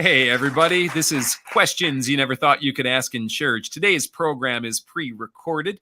Hey, everybody. This is Questions You Never Thought You Could Ask in Church. Today's program is pre-recorded,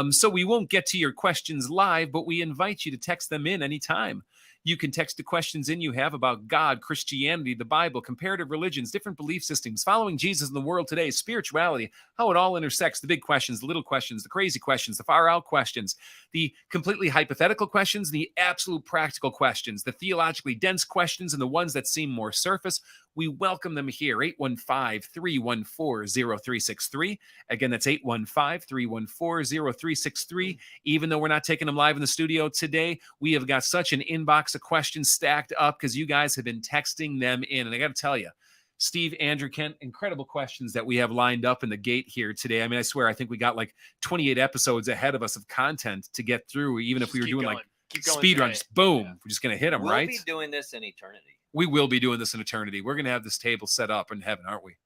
so we won't get to your questions live, but we invite you to text them in anytime. You can text the questions in you have about God, Christianity, the Bible, comparative religions, different belief systems, following Jesus in the world today, spirituality, how it all intersects, the big questions, the little questions, the crazy questions, the far-out questions, the completely hypothetical questions, the absolute practical questions, the theologically dense questions, and the ones that seem more surface. We welcome them here, 815-314-0363. Again, that's 815-314-0363. Even though we're not taking them live in the studio today, we have got such an inbox of questions stacked up because you guys have been texting them in. And I got to tell you, Steve, Andrew, Kent, incredible questions that we have lined up in the gate here today. I mean, I swear, I think we got like 28 episodes ahead of us of content to get through, even if we were doing like speed runs. Boom. Yeah. We're just going to hit them, right? We'll be doing this in eternity. We will be doing this in eternity. We're going to have this table set up in heaven, aren't we?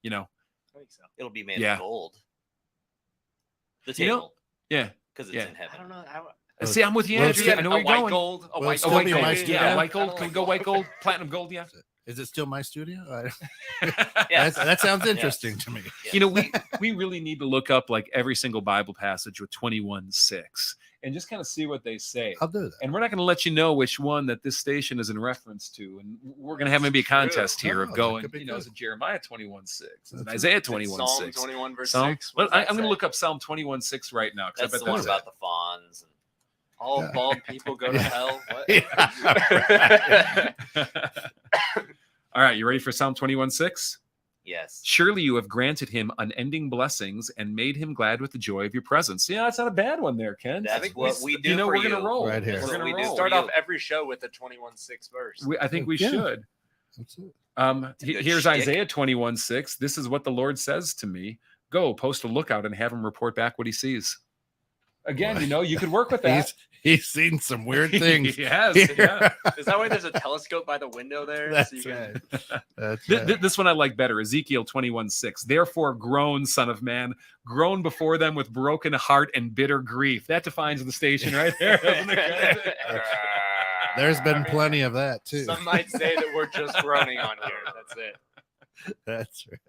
You know, I think so. It'll be made of gold. The table. You know, yeah. Because it's in heaven. I don't know. See, I'm with you, Andrew. I know where you're going. Gold, a white gold. Yeah, white gold. Can we go white gold? Platinum gold, yeah. Is it still my studio? Yes. That sounds interesting to me. Yes. You know, we really need to look up like every single Bible passage with 21:6 and just kind of see what they say. I'll do that. And we're not going to let you know which one that this station is in reference to. And we're going to have maybe a contest here of going, you know, is it Jeremiah 21:6? Is it Isaiah 21:6? Psalm 21 verse Psalm? 6. Well, I'm going to look up Psalm 21:6 right now. That's the one about the fawns. And all bald people go to hell. What? All right, you ready for Psalm 21:6? Yes. Surely you have granted him unending blessings and made him glad with the joy of your presence. Yeah, that's not a bad one there, Ken. That's what we do. You know, for we're going to roll. Right here. We're going to We roll. start off every show with a 21:6 verse. I think we should. That's it. Here's shtick. Isaiah 21:6. This is what the Lord says to me. Go, post a lookout and have him report back what he sees. Again, you know, you could work with that. He's seen some weird things. He has. Yeah. Is that why there's a telescope by the window there? That's so you right. can... That's right. This one I like better. Ezekiel 21:6. Therefore, groan, son of man, groan before them with broken heart and bitter grief. That defines the station right there, doesn't it? There's been plenty of that too. Some might say that we're just groaning on here. That's it. That's right.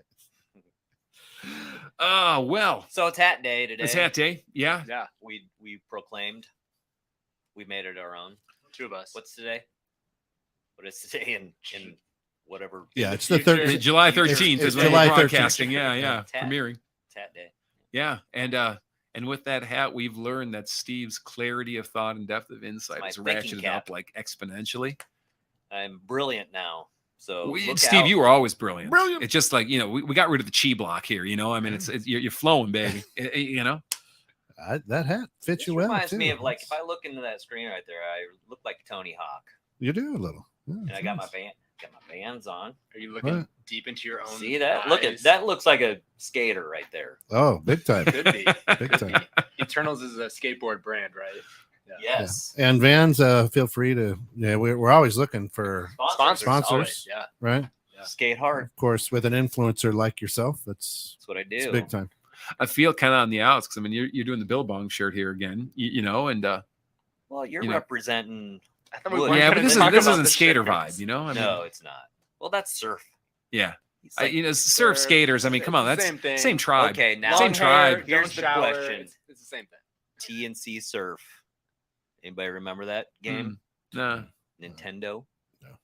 Oh, well. So it's Hat Day today. It's Hat Day. Yeah. Yeah. We proclaimed. We made it our own. Two of us. What's today? What is today in whatever? Yeah, in it's the future? 13th. July 13th It's is when July we're 13th. broadcasting. Yeah. It's Hat. Premiering. It's Hat Day. Yeah. And with that hat, we've learned that Steve's clarity of thought and depth of insight My is thinking ratcheted cap. up like exponentially. I'm brilliant now. So look Steve, out. you were always brilliant. Brilliant. It's just like, you know, we got rid of the chi block here, you know. I mean, it's you're flowing, baby. You know. That hat fits This you well. reminds too. me of like if I look into that screen right there, I look like Tony Hawk, You do a little. Yeah, and I it's got nice. my Vans on. Are you looking Right. deep into your own? See that? eyes? Look at that. Looks like a skater right there. Oh, big time. Could be. Big time. Eternals is a skateboard brand, right? Yeah. Yes. And Vans, feel free to. Yeah, we're always looking for Sponsors. always, yeah. right. Yeah. Skate hard. Of course, with an influencer like yourself, that's That's what I do. it's big time. I feel kind of on the outs because I mean, you're doing the Billabong shirt here again, you know, and Well, you're You know. representing. I thought we Well, weren't yeah, but gonna this talk about isn't the skater shipments. vibe, you know. I mean, No, it's not. Well, that's surf. yeah, It's like, you know, surf skaters. I mean, come on, It's the that's same thing. same tribe. okay, now Same tribe. Here's Don't the shower. question: It's the same thing. TNC Surf. Anybody remember that game? No, Nintendo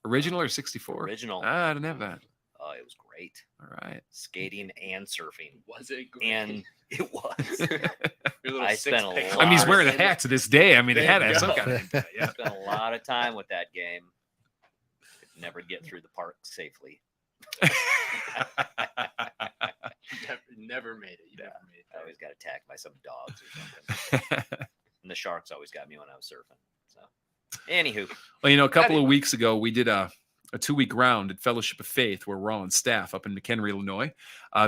original or 64? original. Ah, I didn't have that. Oh, it was great. All right. Skating and surfing, Was it great? and it was. Your little I spent a six-pick lot. I mean, he's Ours. wearing a hat to this day. I mean, it There had to you have some go. kind of impact, yeah. Spent a lot of time with that game. Could never get through the park safely. Never made it. You never made it. I always got attacked by some dogs or something. And the sharks always got me when I was surfing. So, anywho, Well, you know, a couple of weeks ago, we did a 2-week round at Fellowship of Faith, where we're all on staff up in McHenry, Illinois.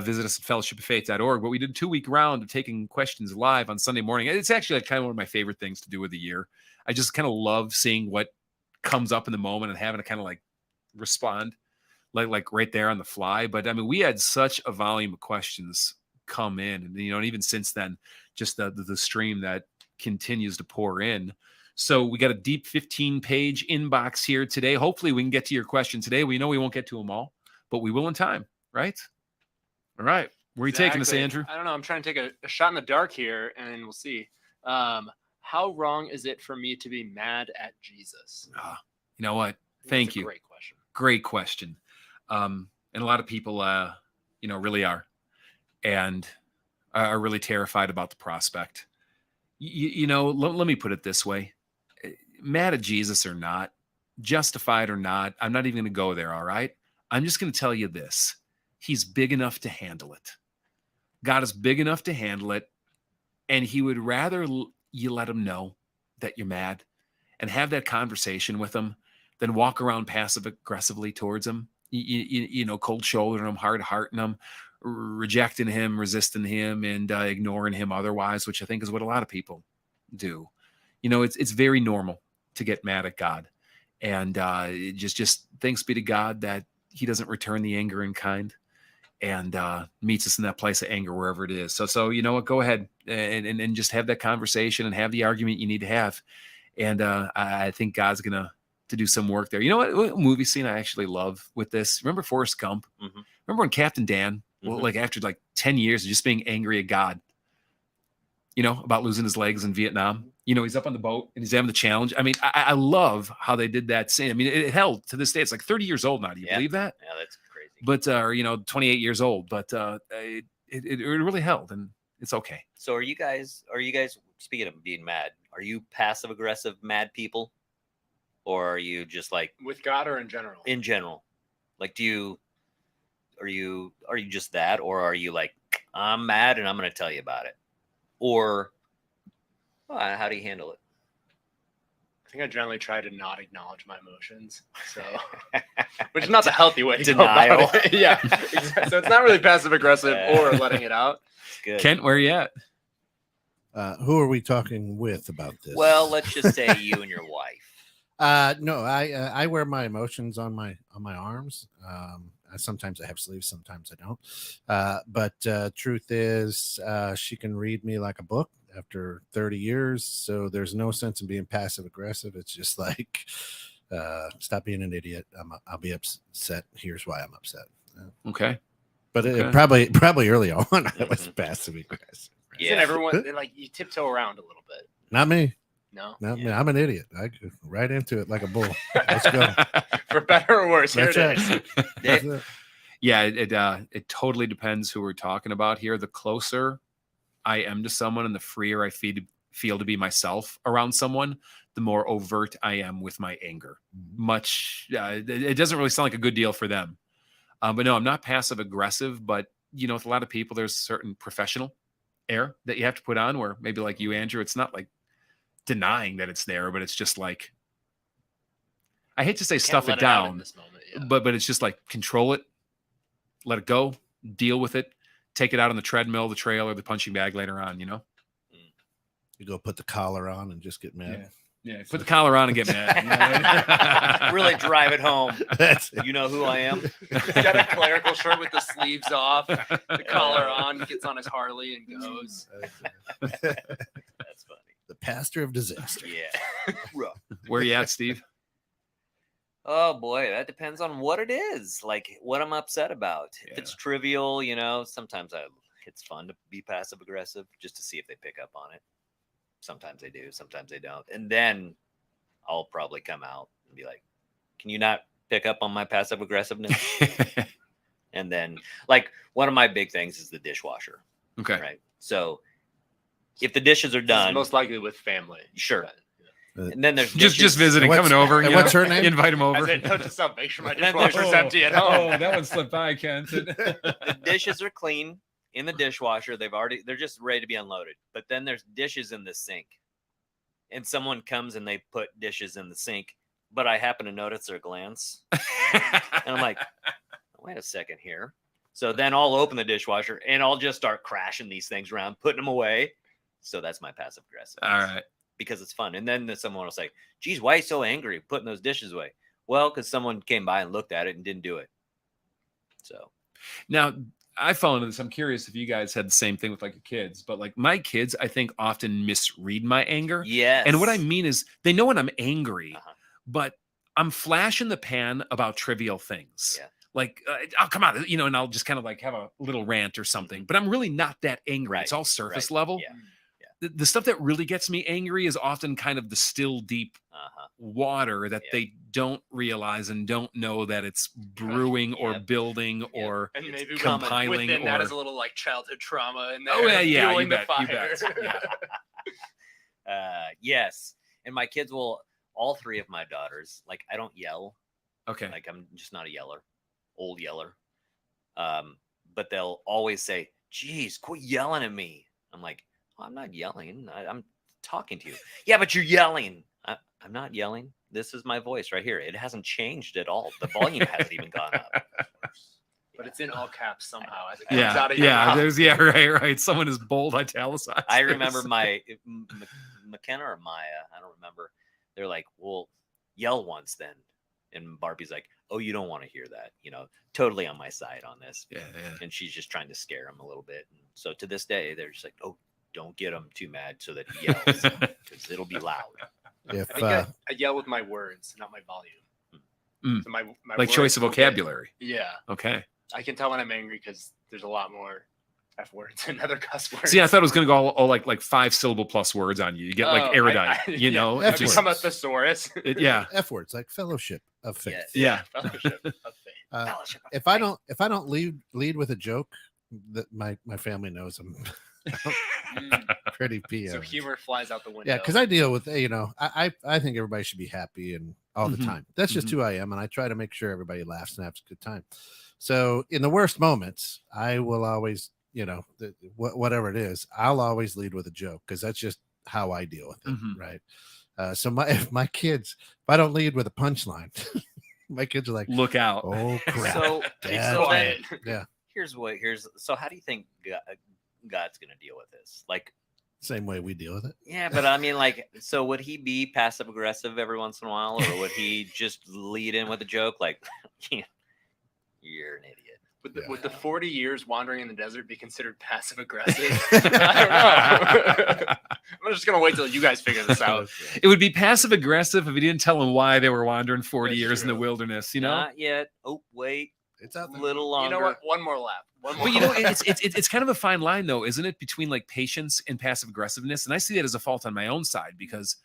Visit us at fellowshipoffaith.org. But we did a 2-week round of taking questions live on Sunday morning. It's actually kind of one of my favorite things to do of the year. I just kind of love seeing what comes up in the moment and having to kind of like respond like right there on the fly. But I mean, we had such a volume of questions come in, and you know, and even since then, just the stream that continues to pour in. So we got a deep 15-page inbox here today. Hopefully we can get to your question today. We know we won't get to them all, but we will in time, right? All right. Where are you taking us, Exactly. Andrew? I don't know. I'm trying to take a shot in the dark here, and we'll see. How wrong is it for me to be mad at Jesus? You know what? Thank you. Great question. Great question. And a lot of people, really are, and are really terrified about the prospect. Let me put it this way. Mad at Jesus or not, justified or not, I'm not even going to go there, all right? I'm just going to tell you this. He's big enough to handle it. God is big enough to handle it, and he would rather you let him know that you're mad and have that conversation with him than walk around passive aggressively towards him, cold shouldering him, hard hearting him, rejecting him, resisting him, and ignoring him otherwise, which I think is what a lot of people do. It's very normal to get mad at God, and just thanks be to God that he doesn't return the anger in kind, and meets us in that place of anger wherever it is. So you know what? Go ahead and just have that conversation and have the argument you need to have. And I think God's gonna to do some work there. You know what movie scene I actually love with this? Remember Forrest Gump? Mm-hmm. Remember when Captain Dan, after 10 years of just being angry at God, about losing his legs in Vietnam. He's up on the boat and he's having the challenge. I mean, I love how they did that scene. I mean, it held to this day. It's like 30 years old now. Do you believe that? Yeah, that's crazy. But 28 years old. But it really held, and it's okay. So are you guys speaking of being mad, are you passive aggressive mad people? Or are you just like With God or in general? in general? Like are you just that, or are you like, I'm mad and I'm going to tell you about it? Or how do you handle it? I think I generally try to not acknowledge my emotions. So, which is not the healthy way to Denial. go about it. Yeah. Exactly. So it's not really passive aggressive or letting it out. Good. Kent, where are you at? Who are we talking with about this? Well, let's just say you and your wife. No, I wear my emotions on my arms. Sometimes I have sleeves, sometimes I don't. But truth is, she can read me like a book after 30 years. So there's no sense in being passive aggressive. It's just like, stop being an idiot. I'll be upset. Here's why I'm upset. Okay. But Okay. it probably early on, I was passive aggressive. Yeah. Isn't everyone like you tiptoe around a little bit? Not me. No. Not me. Yeah. I'm an idiot. I go right into it like a bull. Let's go. For better or worse, here That's it right. is. That's it. Yeah, it totally depends who we're talking about here. The closer I am to someone and the freer I feel to be myself around someone, the more overt I am with my anger. It doesn't really sound like a good deal for them. But no, I'm not passive aggressive, but with a lot of people, there's a certain professional air that you have to put on where maybe like you, Andrew, it's not like denying that it's there, but it's just like, I hate to say stuff it out in down, this moment, yeah. but it's just like control it, let it go, deal with it, take it out on the treadmill, the trail, or the punching bag later on, You go put the collar on and just get mad. Yeah, put the collar on and get mad. Really drive it home. That's it. You know who I am? He's got a clerical shirt with the sleeves off, the collar on, gets on his Harley and goes. That's funny. The pastor of disaster. Yeah. Where you at, Steve? Oh boy, that depends on what it is. Like what I'm upset about. If Yeah. it's trivial, sometimes it's fun to be passive aggressive just to see if they pick up on it. Sometimes they do, sometimes they don't. And then I'll probably come out and be like, can you not pick up on my passive aggressiveness? And then like one of my big things is the dishwasher. Okay. Right. So if the dishes are This is done, most likely with family. sure. But, And then there's Just dishes. visiting, And what's- coming over. and you what's know, her name? Invite him I over. said, no, just make sure my And then dishwasher's there's- empty at home. Oh, that one slipped by, Kent. The dishes are clean in the dishwasher. They're just ready to be unloaded. But then there's dishes in the sink. And someone comes and they put dishes in the sink, but I happen to notice their glance. And I'm like, wait a second here. So then I'll open the dishwasher and I'll just start crashing these things around, putting them away. So that's my passive aggressive. All right. Because it's fun. And then someone will say, geez, why are you so angry putting those dishes away? Well, because someone came by and looked at it and didn't do it. So Now, I fall into this. I'm curious if you guys had the same thing with like your kids, but like my kids, I think often misread my anger. yes. And what I mean is they know when I'm angry, Uh-huh. but I'm flash in the pan about trivial things. Yeah. like, oh, come on, and I'll just kind of like have a little rant or something. But I'm really not that angry. It's Right, all surface right, level. yeah. The stuff that really gets me angry is often kind of the still deep water that they don't realize and don't know that it's brewing or building or And maybe compiling within or that is a little like childhood trauma in there. Oh yeah, fueling you the bet, fire. you bet. Yeah. Yes, and my kids will. All three of my daughters, like, I don't yell. Okay. Like, I'm just not a yeller, old yeller. But they'll always say, "Geez, quit yelling at me." I'm like, well, I'm not yelling. I'm talking to you. Yeah, but you're yelling. I'm not yelling. This is my voice right here. It hasn't changed at all. The volume hasn't even gone up. But it's in all caps somehow. As it Yeah, comes out of your yeah, mouth. right. Someone is bold italicized. I remember my McKenna or Maya, I don't remember. They're like, well, yell once then. And Barbie's like, oh, you don't want to hear that. Totally on my side on this. Yeah. And she's just trying to scare him a little bit. And so to this day, they're just like, oh, don't get him too mad so that he yells because it'll be loud. If I think I yell with my words, not my volume. So my like choice of words will get- vocabulary. Yeah. Okay. I can tell when I'm angry because there's a lot more F words and other cuss words. See, I thought it was going to go all like 5-syllable plus words on you. You get like erudite, I It just- become a thesaurus. yeah. F words like fellowship of faith. Yes. Yeah. Fellowship of faith. Fellowship of If I don't lead with a joke, that my family knows I'm pretty PM. So humor flies out the window. Yeah, because I deal with I think everybody should be happy and all the Mhm. time. That's just who I am, and I try to make sure everybody laughs and has a good time. So in the worst moments, I will always, whatever it is, I'll always lead with a joke because that's just how I deal with it, Mhm. right? So my kids, if I don't lead with a punchline, my kids are like, Look out. "Oh crap!" So, Dad, so then, yeah, so how do you think God's going to deal with this? Like, same way we deal with it. yeah, but I mean, like, so would he be passive aggressive every once in a while, or would he just lead in with a joke like, you're an idiot? Would the 40 years wandering in the desert be considered passive aggressive? I don't know. I'm just gonna wait till you guys figure this out. It would be passive aggressive if he didn't tell them why they were wandering 40 That's years in the true. wilderness, Not yet. Oh, wait, It's out a there. little longer. You know what? One more lap. One more. But lap. it's kind of a fine line though, isn't it, between like patience and passive aggressiveness? And I see that as a fault on my own side because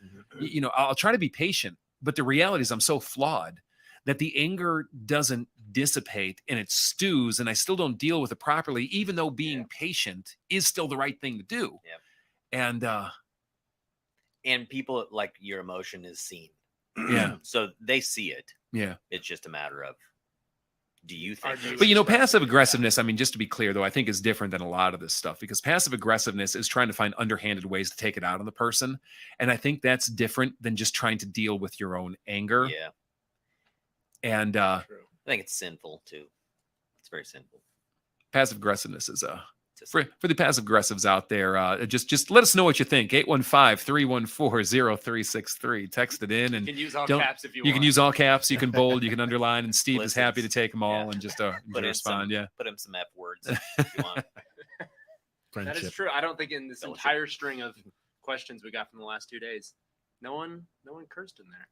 I'll try to be patient, but the reality is I'm so flawed that the anger doesn't dissipate and it stews, and I still don't deal with it properly, even though being patient is still the right thing to do. Yep. And people, like, your emotion is seen. Yeah. So they see it. Yeah. It's just a matter of, do you think? Are you- But passive aggressiveness, I mean, just to be clear though, I think is different than a lot of this stuff, because passive aggressiveness is trying to find underhanded ways to take it out on the person. And I think that's different than just trying to deal with your own anger. Yeah, And I think it's sinful too. It's very sinful. passive aggressiveness is It's a for the passive aggressives out there, just let us know what you think. 815-314-0363. Text it in, You and can use all don't- caps if you you want. can use all caps, you can bold, you can underline, and Steve is happy to Explicits. take them all Yeah. and just Put in respond. some, Yeah. Put in some F words if you want. That Friendship. is true. I don't think in this Fellowship. entire string of questions we got from the last 2 days, no one cursed in there.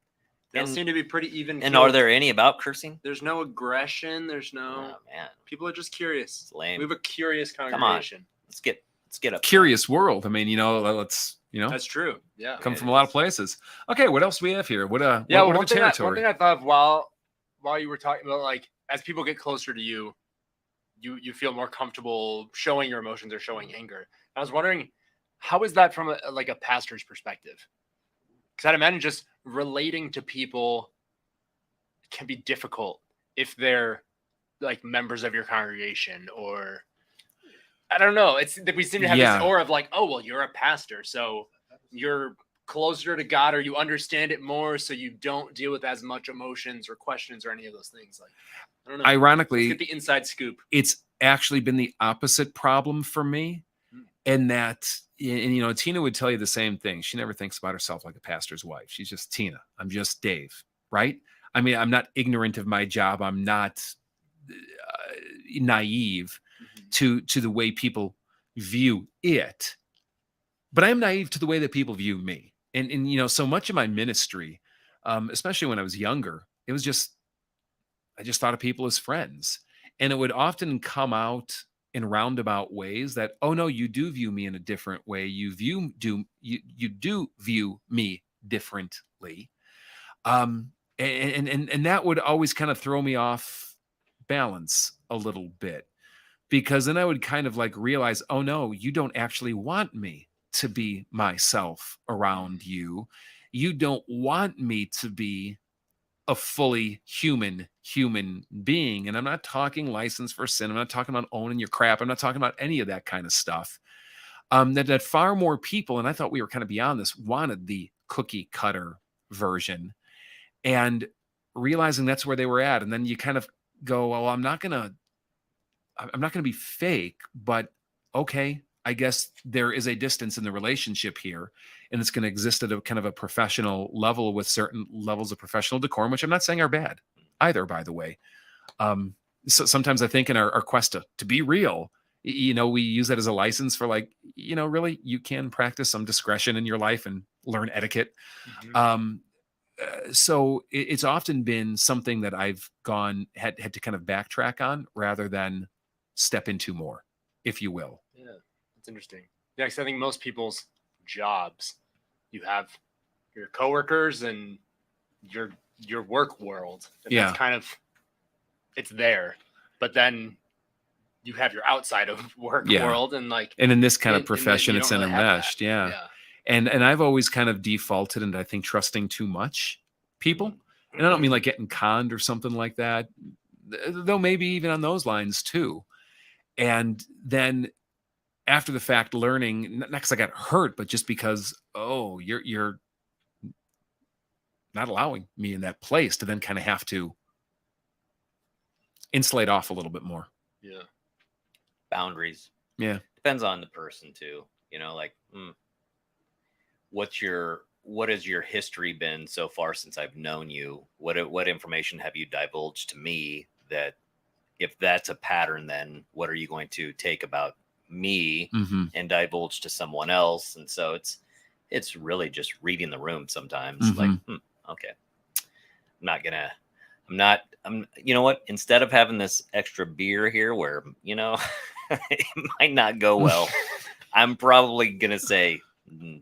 They all And- seem to be pretty even. And are there any about cursing? There's no aggression. There's no. Oh man, People are just curious. it's lame. We have a curious on. congregation. Let's get up. Curious world. I mean, let's That's true. Yeah. come it from a lot of is. places. Okay, what else do we have here? What Yeah. what Well, other one thing I territory? thought of while you were talking about, like, as people get closer to you, you feel more comfortable showing your emotions or showing anger. I was wondering, how is that from a pastor's perspective? Because I'd imagine just relating to people can be difficult if they're like members of your congregation, or I don't know. It's that we seem to have Yeah. this aura of like, oh, well, you're a pastor, so you're closer to God, or you understand it more, so you don't deal with as much emotions or questions or any of those things. Like, I don't know. Let's Ironically, get the inside scoop. it's actually been the opposite problem for me. And that, and Tina would tell you the same thing. She never thinks about herself like a pastor's wife. She's just Tina. I'm just Dave, right? I mean, I'm not ignorant of my job. I'm not naive to the way people view it, but I'm naive to the way that people view me. And so much of my ministry, especially when I was younger, it was just, I just thought of people as friends. And it would often come out in roundabout ways that, oh no, you do view me in a different way. You do view me differently. And that would always kind of throw me off balance a little bit, because then I would kind of like realize, oh no, you don't actually want me to be myself around you. You don't want me to be a fully human being. And I'm not talking license for sin. I'm not talking about owning your crap. I'm not talking about any of that kind of stuff. That far more people, and I thought we were kind of beyond this, wanted the cookie cutter version, and realizing that's where they were at. And then you kind of go, well, I'm not gonna be fake, but okay, I guess there is a distance in the relationship here, and it's going to exist at a kind of a professional level with certain levels of professional decorum, which I'm not saying are bad either, by the way. So sometimes I think in our quest to be real, we use that as a license for like, really, you can practice some discretion in your life and learn etiquette. So it's often been something that I've had to kind of backtrack on rather than step into more, if you will. Yeah, that's interesting. Yeah, because I think most people's jobs, you have your coworkers and your work world. And Yeah. that's kind of, it's there. But then you have your outside of work world, and like, and in this kind of and profession, you it's don't really have that. enmeshed. Yeah. And I've always kind of defaulted into, I think, trusting too much people. And I don't mean like getting conned or something like that, though maybe even on those lines too. And then after the fact, learning, not because I got hurt, but just because, oh, you're not allowing me in that place, to then kind of have to insulate off a little bit more. Yeah. Boundaries. Yeah. Depends on the person too. Like, what has your history been so far since I've known you? What information have you divulged to me that, if that's a pattern, then what are you going to take about me and divulge to someone else? And so it's really just reading the room sometimes. Like, okay, you know what? Instead of having this extra beer here where, it might not go well, I'm probably going to say,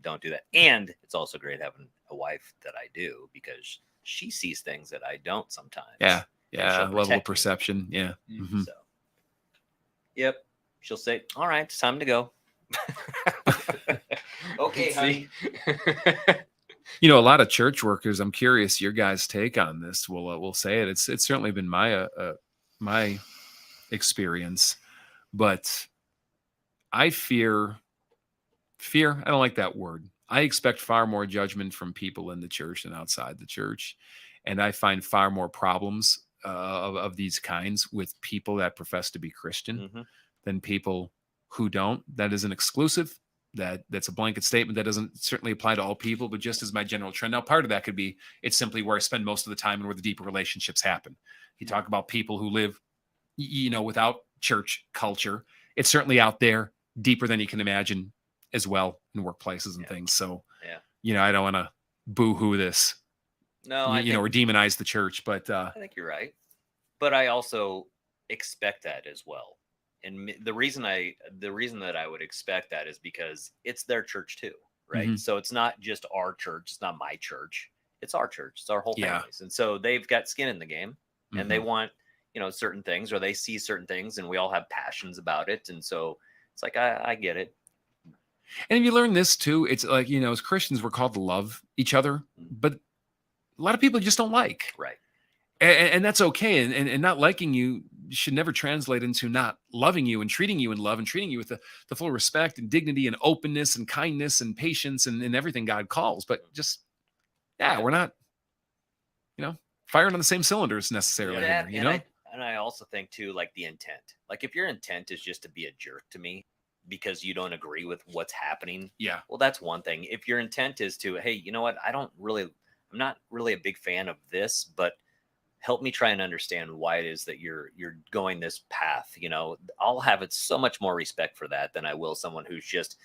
don't do that. And it's also great having a wife that I do, because she sees things that I don't sometimes. Yeah. she'll Level of protect me. perception. Yeah. So, yep. She'll say, all right, it's time to go. Okay, honey. A lot of church workers, I'm curious your guys' take on this. We'll say it. It's certainly been my experience, but I fear. I don't like that word. I expect far more judgment from people in the church than outside the church, and I find far more problems of these kinds with people that profess to be Christian than people who don't. That isn't exclusive. That's a blanket statement that doesn't certainly apply to all people, but just as my general trend. Now, part of that could be it's simply where I spend most of the time and where the deeper relationships happen. You talk about people who live, without church culture. It's certainly out there, deeper than you can imagine as well, in workplaces and things. So, I don't want to boo-hoo this, no, or demonize the church, but I think you're right. But I also expect that as well. And the reason that I would expect that is because it's their church too, right? So it's not just our church. It's not my church. It's our church. It's our whole families. And so they've got skin in the game, and they want, certain things, or they see certain things, and we all have passions about it. And so it's like, I get it. And if you learn this too, it's like, as Christians, we're called to love each other, but a lot of people just don't like. Right. And that's okay. And not liking you should never translate into not loving you and treating you in love and treating you with the full respect and dignity and openness and kindness and patience and everything God calls. But just, we're not, firing on the same cylinders necessarily. And I also think too, like the intent, like if your intent is just to be a jerk to me because you don't agree with what's happening. Yeah. Well, that's one thing. If your intent is to, hey, you know what? I'm not really a big fan of this, but help me try and understand why it is that you're going this path. I'll have so much more respect for that than I will someone who's just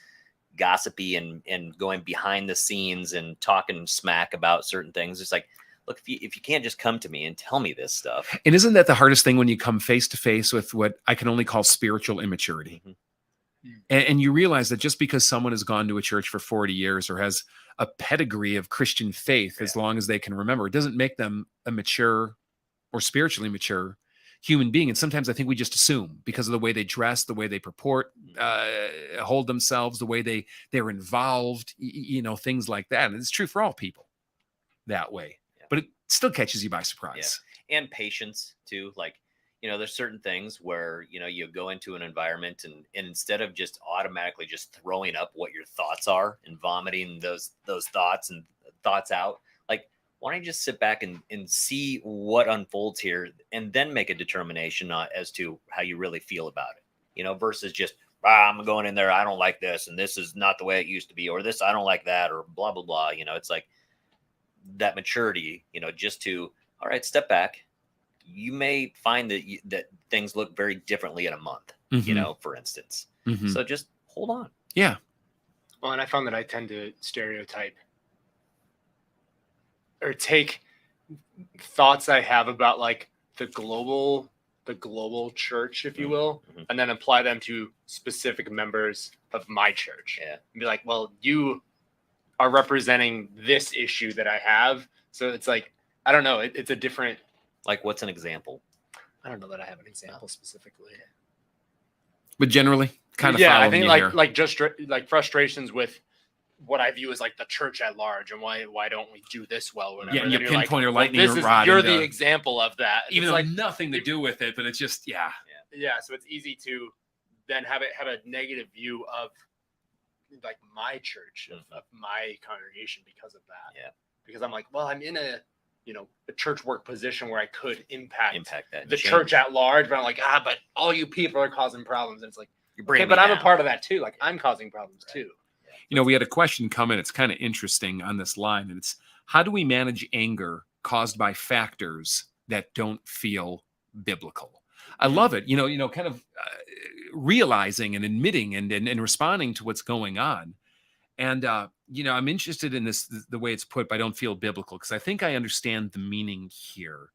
gossipy and going behind the scenes and talking smack about certain things. It's like, look, if you can't just come to me and tell me this stuff. And isn't that the hardest thing when you come face to face with what I can only call spiritual immaturity? And you realize that just because someone has gone to a church for 40 years or has a pedigree of Christian faith as long as they can remember, it doesn't make them a mature or spiritually mature human being. And sometimes I think we just assume because of the way they dress, the way they purport, hold themselves, the way they're involved, things like that. And it's true for all people that way, but it still catches you by surprise. And patience too. Like, there's certain things where, you go into an environment and instead of just automatically just throwing up what your thoughts are and vomiting those thoughts out, like, why don't you just sit back and see what unfolds here and then make a determination as to how you really feel about it, versus just, I'm going in there, I don't like this, and this is not the way it used to be, or this, I don't like that, or blah, blah, blah. It's like that maturity, just to, all right, step back. You may find that things look very differently in a month, for instance. So just hold on. Yeah. Well, and I found that I tend to stereotype or take thoughts I have about like the global church, if you will, and then apply them to specific members of my church. Yeah. And be like, well, you are representing this issue that I have. So it's like, I don't know. It's a different. Like, what's an example? I don't know that I have an example specifically. But generally, kind of I think here. like just like frustrations with what I view as like the church at large, and why don't we do this well? Whatever. Yeah, and you you're pinpoint like, your lightning well, rod. You're the example of that. Even it's though like nothing to do with it, but it's just yeah. So it's easy to then have a negative view of like my church, of my congregation because of that. Yeah, because I'm like, well, I'm in a church work position where I could impact that the church at large, but I'm like, but all you people are causing problems. And it's like, okay, but I'm a part of that too. Like, I'm causing problems too. We had a question come in. It's kind of interesting on this line. And it's, how do we manage anger caused by factors that don't feel biblical? I love it. Kind of realizing and admitting and responding to what's going on. And, I'm interested in this, the way it's put, but I don't feel biblical, because I think I understand the meaning here.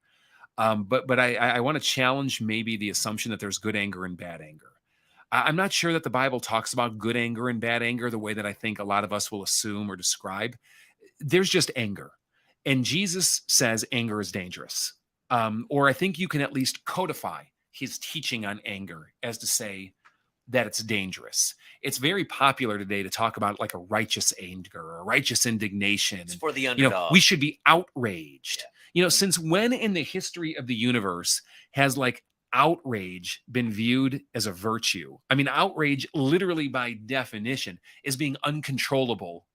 But I want to challenge maybe the assumption that there's good anger and bad anger. I'm not sure that the Bible talks about good anger and bad anger the way that I think a lot of us will assume or describe. There's just anger. And Jesus says anger is dangerous. Or I think you can at least codify his teaching on anger as to say that it's dangerous. It's very popular today to talk about like a righteous anger or a righteous indignation. It's for the underdog. We should be outraged. Since when in the history of the universe has like outrage been viewed as a virtue? I mean, outrage literally by definition is being uncontrollable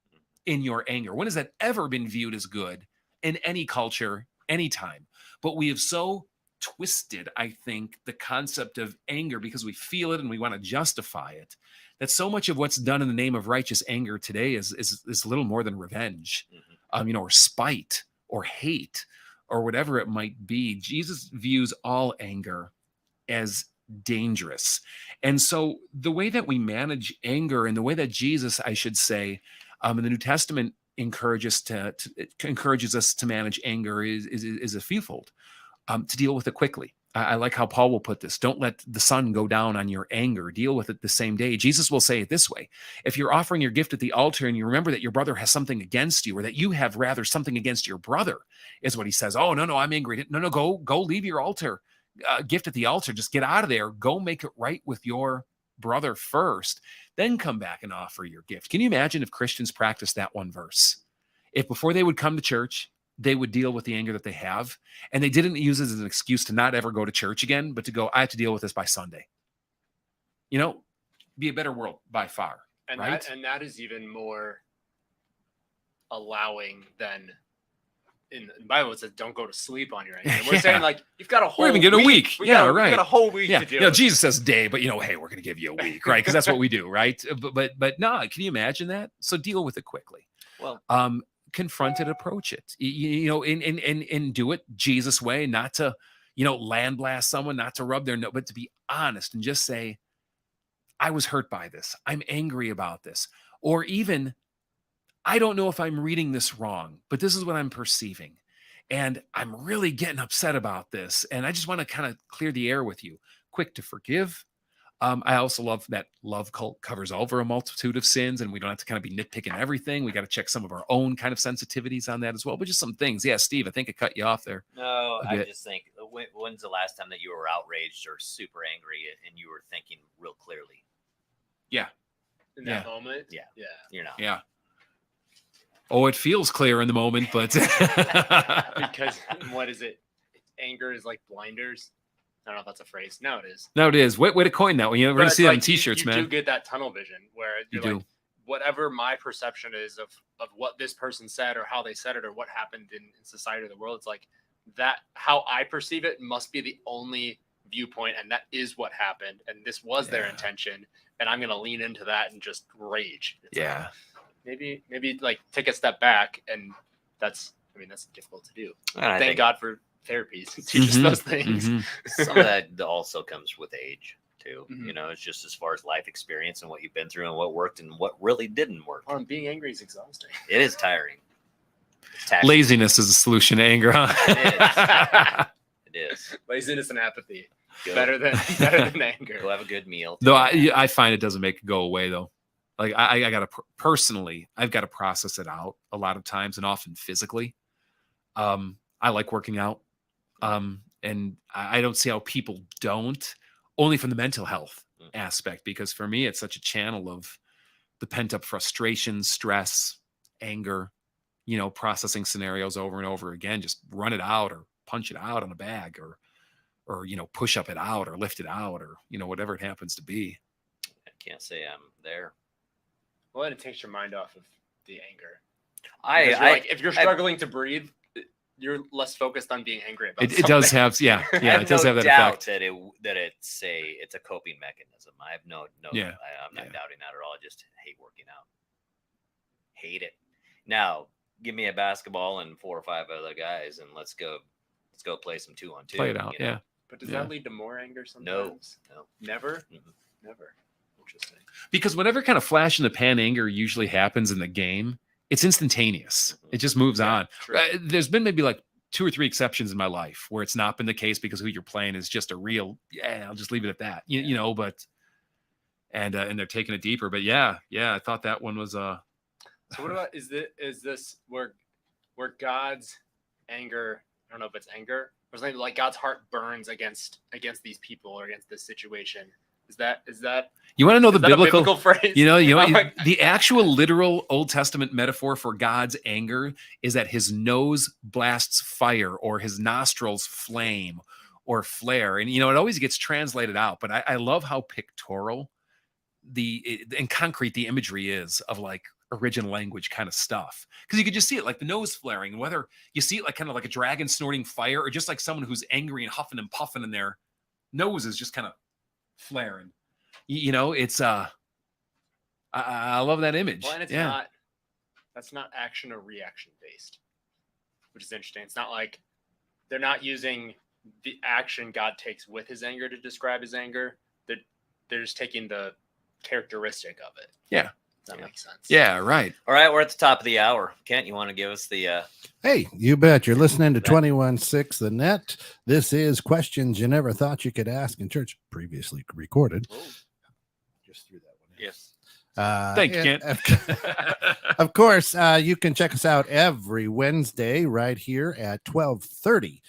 in your anger. When has that ever been viewed as good in any culture, anytime? But we have so twisted, I think, the concept of anger because we feel it and we want to justify it, that so much of what's done in the name of righteous anger today is little more than revenge, or spite or hate or whatever it might be. Jesus views all anger as dangerous. And so the way that we manage anger, and the way that Jesus, I should say, in the New Testament encourages us to manage anger is a few-fold. To deal with it quickly. I like how Paul will put this. Don't let the sun go down on your anger. Deal with it the same day. Jesus will say it this way. If you're offering your gift at the altar and you remember that your brother has something against you, or that you have rather something against your brother, is what he says. Oh, no, I'm angry. No, go leave your altar gift at the altar. Just get out of there. Go make it right with your brother first. Then come back and offer your gift. Can you imagine if Christians practiced that one verse? If before they would come to church, they would deal with the anger that they have, and they didn't use it as an excuse to not ever go to church again, but to go, I have to deal with this by Sunday. Be a better world by far. And right? that is even more allowing than in the Bible. It says, don't go to sleep on your anger. And we're saying like, you've got a whole week. We're even getting a week. We've got a whole week to do. Jesus says day, but hey, we're going to give you a week, right? Because that's what we do, right? But no, can you imagine that? So deal with it quickly. Well, confront it, approach it, and do it Jesus way, not to, land blast someone, not to rub their nose, but to be honest and just say, I was hurt by this. I'm angry about this. Or even, I don't know if I'm reading this wrong, but this is what I'm perceiving. and I'm really getting upset about this. And I just want to kind of clear the air with you. Quick to forgive. I also love that love cult covers over a multitude of sins, and we don't have to kind of be nitpicking everything. We got to check some of our own kind of sensitivities on that as well, but just some things. Yeah, Steve, I think I cut you off there. No, I just think, when's the last time that you were outraged or super angry and you were thinking real clearly? Yeah. In that moment? Yeah. Yeah. You're not. Yeah. Oh, it feels clear in the moment, but Because what is it? Anger is like blinders. I don't know if that's a phrase. No, it is. No, it is. Way to coin that one. We're going to see that on t-shirts, you man. You do get that tunnel vision where you're You like, do. whatever my perception is of what this person said or how they said it or what happened in society or the world, it's like that how I perceive it must be the only viewpoint, and that is what happened, and this was their intention, and I'm going to lean into that and just rage. It's Yeah. Like, maybe like take a step back, and that's difficult to do. Thank God for therapies to teach us those things. Some of that also comes with age too. Mhm. You know, it's just as far as life experience and what you've been through and what worked and what really didn't work. Being angry is exhausting. It is tiring. It's taxing. Laziness is a solution to anger, huh? It is. Laziness and apathy. Go- Better than anger. Go have a good meal. Though I find it doesn't make it go away though. Like I got to personally, I've got to process it out a lot of times and often physically. I like working out. And I don't see how people don't, only from the mental health aspect, because for me, it's such a channel of the pent up frustration, stress, anger, processing scenarios over and over again, just run it out or punch it out on a bag or push up it out or lift it out or, whatever it happens to be. I can't say I'm there. Well, it takes your mind off of the anger. If you're struggling to breathe, you're less focused on being angry about it does have it does have that effect. That it's a coping mechanism. I have no I'm not doubting that at all. I just hate working out. Hate it. Now give me a basketball and 4 or 5 other guys and let's go play some 2-on-2. Play it out. You know? Yeah. But does that lead to more anger sometimes? No. Never? Mm-hmm. Never. Interesting. Because whatever kind of flash in the pan anger usually happens in the game, it's instantaneous. It just moves on. There's been maybe like 2 or 3 exceptions in my life where it's not been the case because who you're playing is just a real, I'll just leave it at that. You know, but and they're taking it deeper. But yeah, I thought that one was So what about is this where God's anger, I don't know if it's anger, or something like God's heart burns against these people or against this situation? Is that you want to know the biblical phrase? The actual literal Old Testament metaphor for God's anger is that his nose blasts fire or his nostrils flame or flare. And, it always gets translated out. But I love how pictorial and concrete the imagery is of like original language kind of stuff. Because you could just see it like the nose flaring, whether you see it like kind of like a dragon snorting fire or just like someone who's angry and huffing and puffing and their nose is just kind of flaring. It's I love that image. Well, and that's not action or reaction based, which is interesting. It's not like they're not using the action God takes with his anger to describe his anger. They're just taking the characteristic of it. Yeah. That makes sense. Yeah, right. All right, we're at the top of the hour. Kent, you want to give us the Hey, you bet. You're listening to 21.6 The Net. This is Questions You Never Thought You Could Ask in Church, previously recorded. Just threw that one in. Yes. Thank you, Kent. Of course, you can check us out every Wednesday right here at 12:30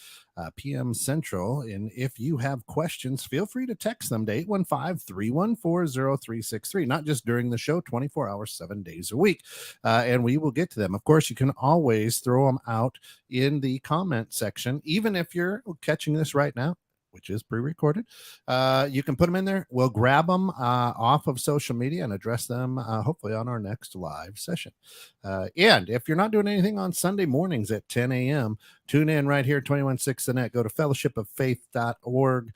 p.m. Central. And if you have questions, feel free to text them to 815-314-0363, not just during the show, 24 hours, 7 days a week. And we will get to them. Of course, you can always throw them out in the comment section, even if you're catching this right now, which is pre-recorded. You can put them in there. We'll grab them off of social media and address them hopefully on our next live session. And if you're not doing anything on Sunday mornings at 10 a.m., tune in right here, 21.6 The Net. Go to fellowshipoffaith.org.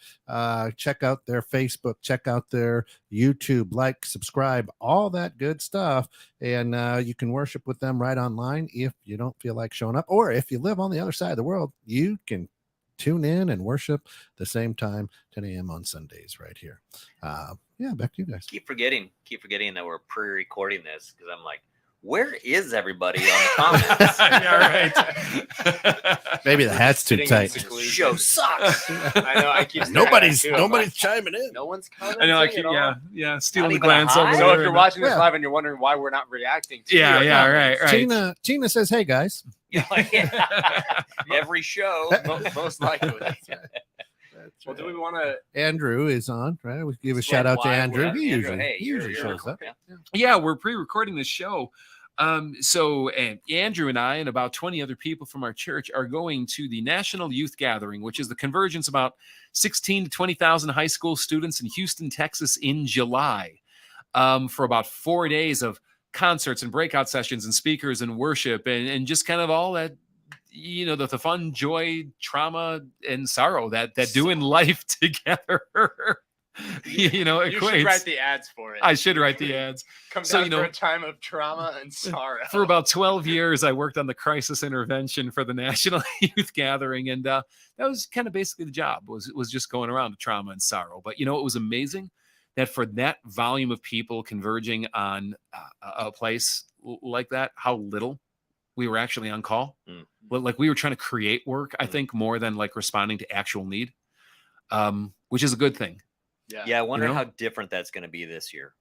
Check out their Facebook. Check out their YouTube. Like, subscribe, all that good stuff. And you can worship with them right online if you don't feel like showing up. Or if you live on the other side of the world, you can tune in and worship the same time, 10 a.m. on Sundays right here. Back to you guys. Keep forgetting that we're pre-recording this because I'm like, Where is everybody on the comments? Yeah, right. Maybe the hat's too Sitting in tight. seclusion. Show sucks. I know. I keep staring at Nobody's it, too. I'm like, chiming in. no one's commenting. I know. I at keep, all. yeah, stealing the even a glance hi? over So there. if you're watching this Yeah. live and you're wondering why we're not reacting to Yeah, your yeah, comments, right. Tina says, "Hey guys." Every show. most likely. Well, do we want to? Andrew is on, right? We give a Like shout out to live Andrew. with He Andrew, usually, hey, he you're- usually you're- shows up. yeah. Yeah, we're pre-recording the show. So and Andrew and I and about 20 other people from our church are going to the National Youth Gathering, which is the convergence of about 16 to 20,000 high school students in Houston, Texas in July, for about 4 days of concerts and breakout sessions and speakers and worship and just kind of all that, the fun, joy, trauma, and sorrow that doing life together, You should equates. write the ads for it. I should write the ads. Come So, down for a time of trauma and sorrow. For about 12 years, I worked on the crisis intervention for the National Youth Gathering, and that was kind of basically the job. Was just going around to trauma and sorrow. But it was amazing that for that volume of people converging on a place like that, how little we were actually on call. Well, like we were trying to create work, I think, more than like responding to actual need, which is a good thing. Yeah, I wonder know? how different that's going to be this year.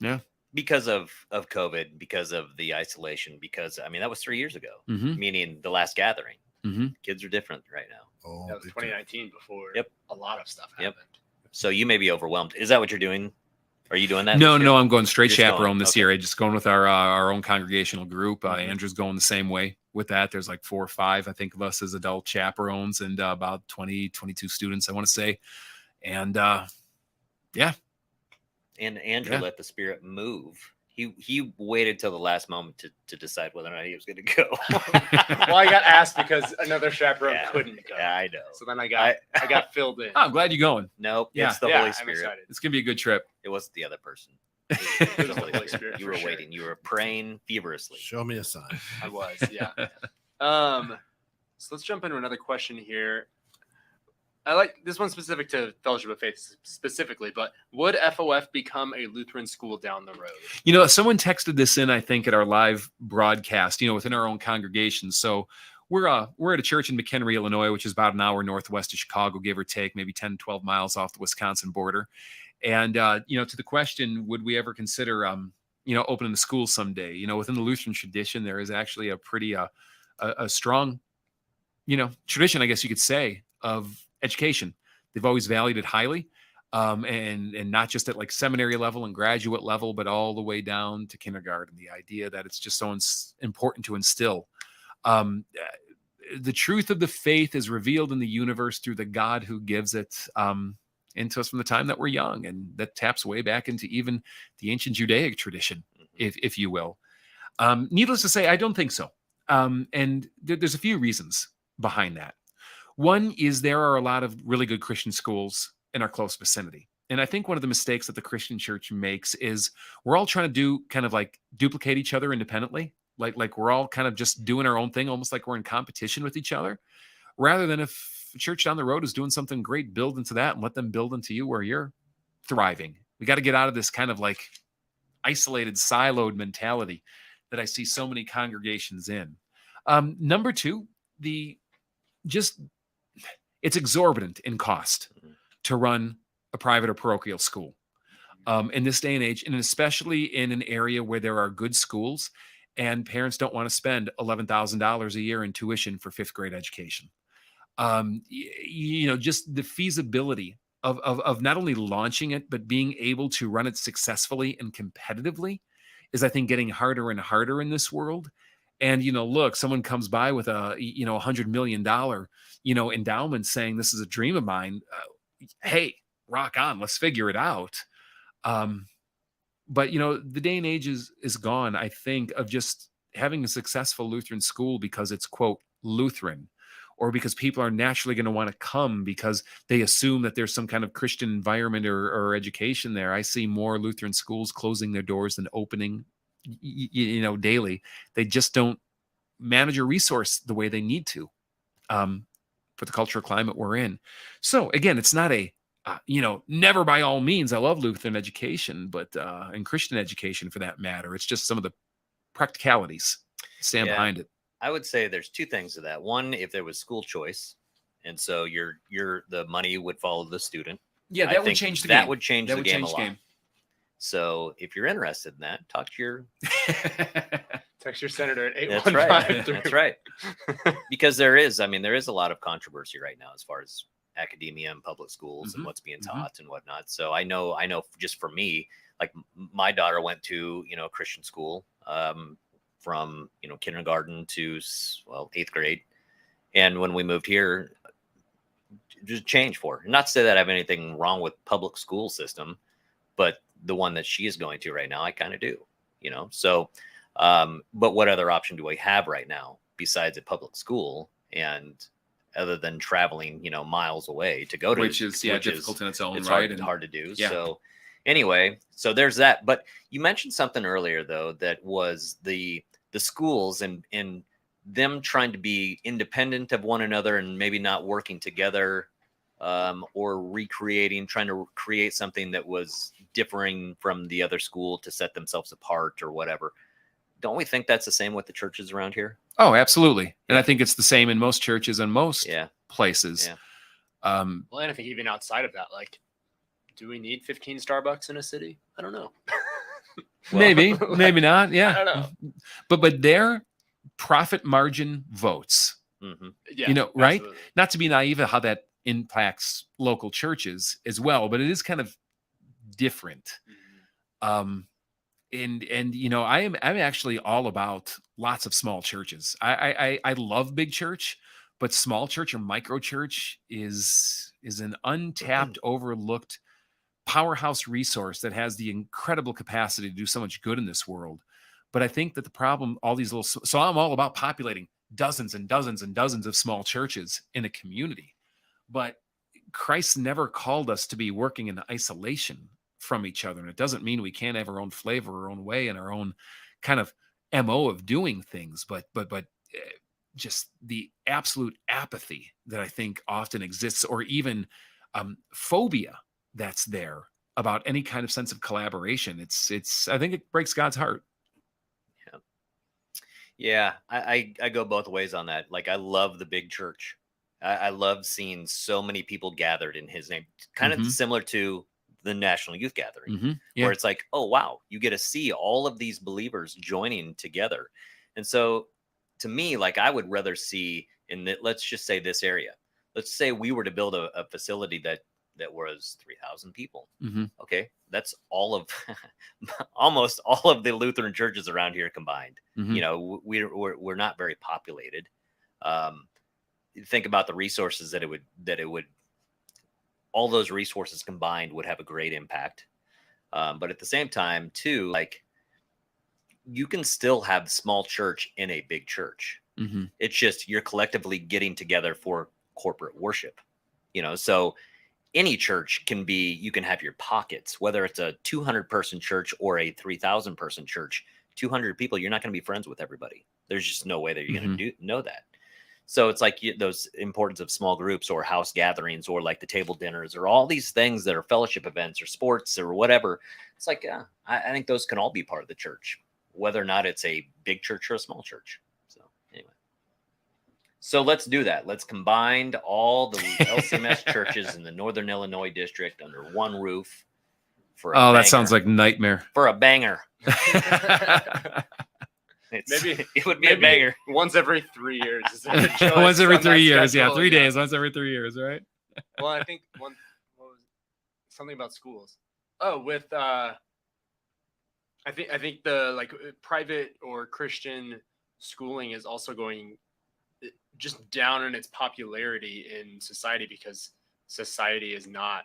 Yeah. Because of COVID, because of the isolation, because that was 3 years ago, Mm-hmm. meaning the last gathering. Mm-hmm. Kids are different right now. Oh, That was 2019 before Yep. a lot of stuff Yep. happened. So you may be overwhelmed. Is that what you're doing? Are you doing that? No, this year? no, I'm going straight Just going, chaperone this okay. year. I'm just going with our own congregational group. Mhm. Andrew's going the same way with that. There's like 4 or 5, I think, of us as adult chaperones and about 20, 22 students, I want to say. And yeah. And Andrew Yeah. let the Spirit move. He waited till the last moment to decide whether or not he was going to go. Well, I got asked because another chaperone Yeah. couldn't go. Yeah, I know. So then I got filled in. Oh, I'm glad you're going. Nope, Yeah. it's the Yeah, Holy I'm Spirit. excited. It's going to be a good trip. It wasn't the other person. It was the Holy Spirit You for were sure. waiting. You were praying feverishly. show me a sign. I was, yeah. So let's jump into another question here. I like this one specific to Fellowship of Faith specifically, but would FOF become a Lutheran school down the road? Someone texted this in, I think, at our live broadcast, within our own congregation. So we're at a church in McHenry, Illinois, which is about an hour northwest of Chicago, give or take, maybe 10, 12 miles off the Wisconsin border. And, to the question, would we ever consider, opening the school someday? Within the Lutheran tradition, there is actually a pretty, a strong, tradition, I guess you could say, of education. They've always valued it highly, and not just at like seminary level and graduate level, but all the way down to kindergarten. The idea that it's just so important to instill. The truth of the faith is revealed in the universe through the God who gives it into us from the time that we're young, and that taps way back into even the ancient Judaic tradition, if you will. Needless to say, I don't think so. And there's a few reasons behind that. One is there are a lot of really good Christian schools in our close vicinity. And I think one of the mistakes that the Christian church makes is we're all trying to do kind of like duplicate each other independently. Like we're all kind of just doing our own thing, almost like we're in competition with each other, rather than if a church down the road is doing something great, build into that and let them build into you where you're thriving. We got to get out of this kind of like isolated, siloed mentality that I see so many congregations in. Number two, it's exorbitant in cost to run a private or parochial school in this day and age, and especially in an area where there are good schools and parents don't want to spend $11,000 a year in tuition for 5th grade education. Just the feasibility of not only launching it, but being able to run it successfully and competitively is, I think, getting harder and harder in this world. And, look, someone comes by with a, $100 million, endowment saying this is a dream of mine. Hey, rock on, let's figure it out. But, the day and age is gone, I think, of just having a successful Lutheran school because it's, quote, Lutheran, or because people are naturally going to want to come because they assume that there's some kind of Christian environment or education there. I see more Lutheran schools closing their doors than opening daily. They just don't manage a resource the way they need to for the cultural climate we're in. So again, it's not a never by all means. I love Lutheran education, but and Christian education for that matter. It's just some of the practicalities stand Yeah. behind it. I would say there's two things to that. One, if there was school choice, and so the money would follow the student. Yeah, I that would think change the that game. would change That the would game change a the lot. game. So if you're interested in that, talk to your Text your senator at That's 815. right. That's right. Because there is a lot of controversy right now as far as academia and public schools and what's being taught and whatnot. So I know just for me, like my daughter went to, a Christian school from, kindergarten to 8th grade. And when we moved here, just change for her. Not to say that I have anything wrong with public school system, but the one that she is going to right now, I kind of do, so but what other option do we have right now besides a public school, and other than traveling, miles away to go to, which is difficult in its own it's right, hard to do. Yeah. So anyway, so there's that. But you mentioned something earlier though, that was the schools and them trying to be independent of one another and maybe not working together, or trying to create something that was differing from the other school to set themselves apart or whatever. Don't we think that's the same with the churches around here? Oh, absolutely. And I think it's the same in most churches and most places. Yeah. Well, and I think even outside of that, like, do we need 15 Starbucks in a city? I don't know. Maybe not. Yeah. I don't know. But their profit margin votes, Yeah, right? absolutely. Not to be naive of how that impacts local churches as well, but it is kind of different. And I'm actually all about lots of small churches. I love big church, but small church or micro church is an untapped, overlooked powerhouse resource that has the incredible capacity to do so much good in this world. But I think that the problem, so I'm all about populating dozens and dozens and dozens of small churches in a community. But Christ never called us to be working in isolation from each other. And it doesn't mean we can't have our own flavor, our own way, and our own kind of MO of doing things. But just the absolute apathy that I think often exists, or even phobia that's there about any kind of sense of collaboration. I think it breaks God's heart. Yeah. I go both ways on that. Like, I love the big church. I love seeing so many people gathered in his name, kind of similar to the National Youth Gathering, where it's like, oh, wow, you get to see all of these believers joining together. And so to me, like, I would rather see let's just say this area, let's say we were to build a facility that was 3,000 people. Okay. That's all of almost all of the Lutheran churches around here combined. We're not very populated. Think about the resources that it would all those resources combined would have a great impact. But at the same time too, like, you can still have small church in a big church. It's just you're collectively getting together for corporate worship, so any church you can have your pockets, whether it's a 200-person church or a 3,000 person church. 200 people, you're not going to be friends with everybody. There's just no way that you're going to know that. So it's like those importance of small groups or house gatherings, or like the table dinners, or all these things that are fellowship events or sports or whatever. It's like, I think those can all be part of the church, whether or not it's a big church or a small church. So anyway, so let's do that. Let's combine all the LCMS churches in the Northern Illinois district under one roof. That sounds like nightmare. For a banger. Maybe it would be a banger. Once every 3 years. Once every 3 years. Yeah, 3 days. Once every 3 years, right? Well, I think what was something about schools. Oh, with I think the like private or Christian schooling is also going just down in its popularity in society, because society is not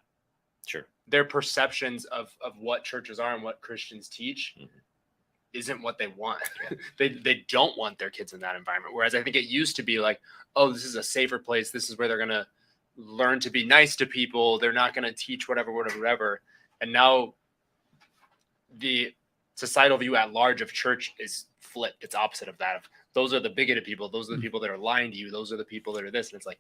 their perceptions of what churches are and what Christians teach isn't what they want. They don't want their kids in that environment. Whereas I think it used to be like, oh, this is a safer place. This is where they're going to learn to be nice to people. They're not going to teach whatever. And now the societal view at large of church is flipped. It's opposite of that. Those are the bigoted people. Those are the people that are lying to you. Those are the people that are this. And it's like,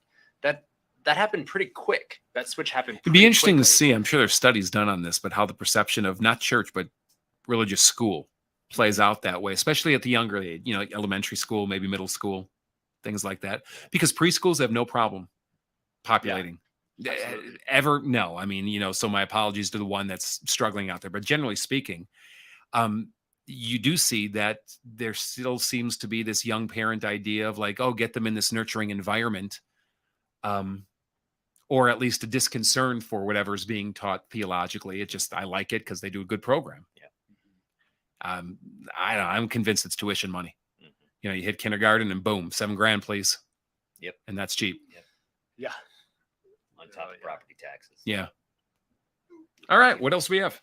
that happened pretty quick. That switch happened. It'd be pretty interesting to quickly. see. I'm sure there's studies done on this, but how the perception of not church, but religious school plays out that way, especially at the younger age, like elementary school, maybe middle school, things like that. Because preschools have no problem populating. Absolutely. Ever. No. I mean, so my apologies to the one that's struggling out there. But generally speaking, you do see that there still seems to be this young parent idea of like, oh, get them in this nurturing environment. Or at least a disconcern for whatever's being taught theologically. I like it because they do a good program. Yeah. I'm convinced it's tuition money. Mhm. You hit kindergarten and boom, $7,000, please. Yep. And that's cheap. Yeah. On top of property taxes. Yeah. All right. What else do we have?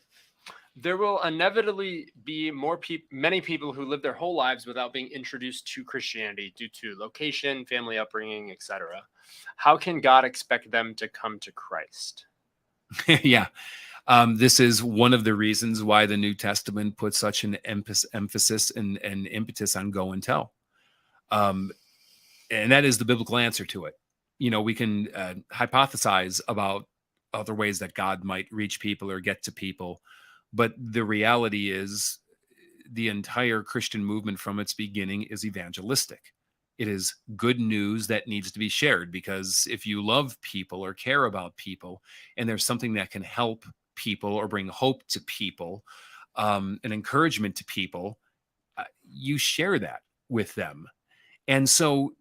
There will inevitably be many people who live their whole lives without being introduced to Christianity due to location, family upbringing, etc. How can God expect them to come to Christ? Yeah. This is one of the reasons why the New Testament puts such an emphasis and impetus on go and tell. And that is the biblical answer to it. We can hypothesize about other ways that God might reach people or get to people. But the reality is the entire Christian movement from its beginning is evangelistic. It is good news that needs to be shared, because if you love people or care about people and there's something that can help people or bring hope to people, an encouragement to people, you share that with them. And so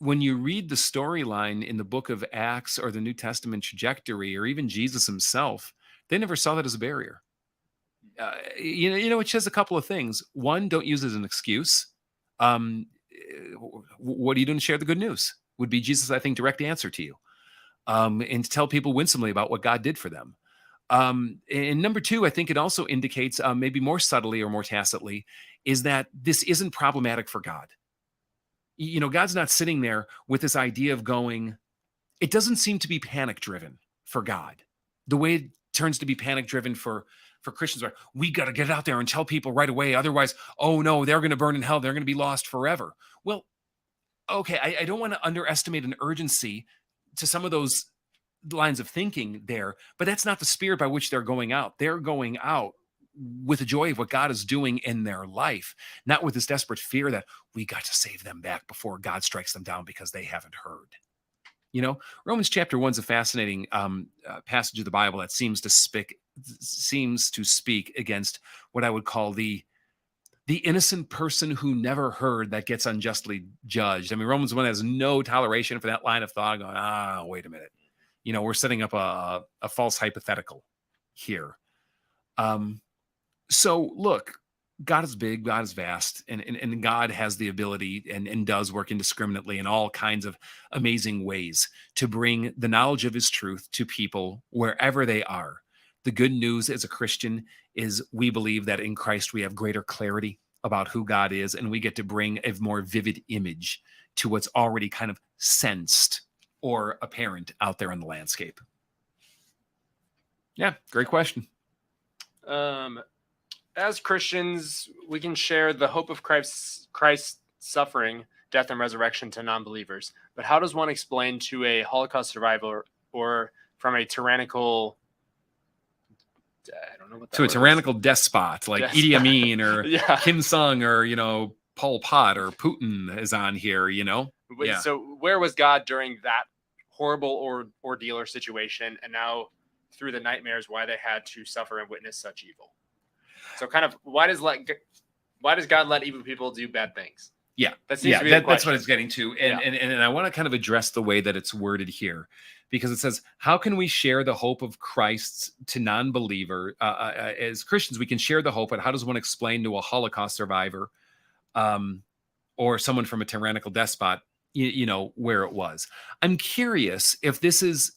when you read the storyline in the book of Acts or the New Testament trajectory, or even Jesus himself, they never saw that as a barrier. It says a couple of things. One, don't use it as an excuse. What are you doing to share the good news? Would be Jesus, I think, direct answer to you. And to tell people winsomely about what God did for them. And number two, I think it also indicates, maybe more subtly or more tacitly, is that this isn't problematic for God. God's not sitting there with this idea of going, it doesn't seem to be panic driven for God. The way it turns to be panic driven for Christians, where we got to get out there and tell people right away. Otherwise, oh no, they're going to burn in hell. They're going to be lost forever. Well, okay, I don't want to underestimate an urgency to some of those lines of thinking there, but that's not the spirit by which they're going out. They're going out with the joy of what God is doing in their life, not with this desperate fear that we got to save them back before God strikes them down because they haven't heard. Romans chapter 1 is a fascinating passage of the Bible that seems to speak against what I would call the innocent person who never heard that gets unjustly judged. I mean, Romans 1 has no toleration for that line of thought going, wait a minute. We're setting up a false hypothetical here. So look, God is big, God is vast, and God has the ability and does work indiscriminately in all kinds of amazing ways to bring the knowledge of his truth to people wherever they are. The good news as a Christian is we believe that in Christ we have greater clarity about who God is, and we get to bring a more vivid image to what's already kind of sensed or apparent out there in the landscape. Yeah, great question. As Christians, we can share the hope of Christ's suffering, death, and resurrection to non-believers. But how does one explain to a Holocaust survivor or from a tyrannical, I don't know what that to a word tyrannical despot like Idi Amin or Kim Sung or, Pol Pot or Putin is on here, Yeah. So where was God during that horrible ordeal or situation, and now through the nightmares, why they had to suffer and witness such evil? So kind of why does God let evil people do bad things? Yeah, that seems to be the that's question. what it's getting to, and I want to kind of address the way that it's worded here, because it says, "How can we share the hope of Christ to non-believer as Christians? We can share the hope, but how does one explain to a Holocaust survivor, or someone from a tyrannical despot, where it was?" I'm curious if this is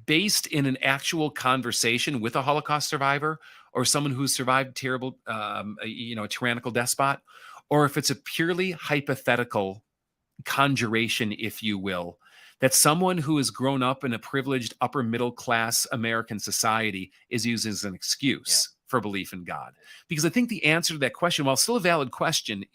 based in an actual conversation with a Holocaust survivor or someone who's survived terrible, a tyrannical despot, or if it's a purely hypothetical conjuration, if you will, that someone who has grown up in a privileged upper middle class American society is used as an excuse for belief in God. Because I think the answer to that question, while still a valid question,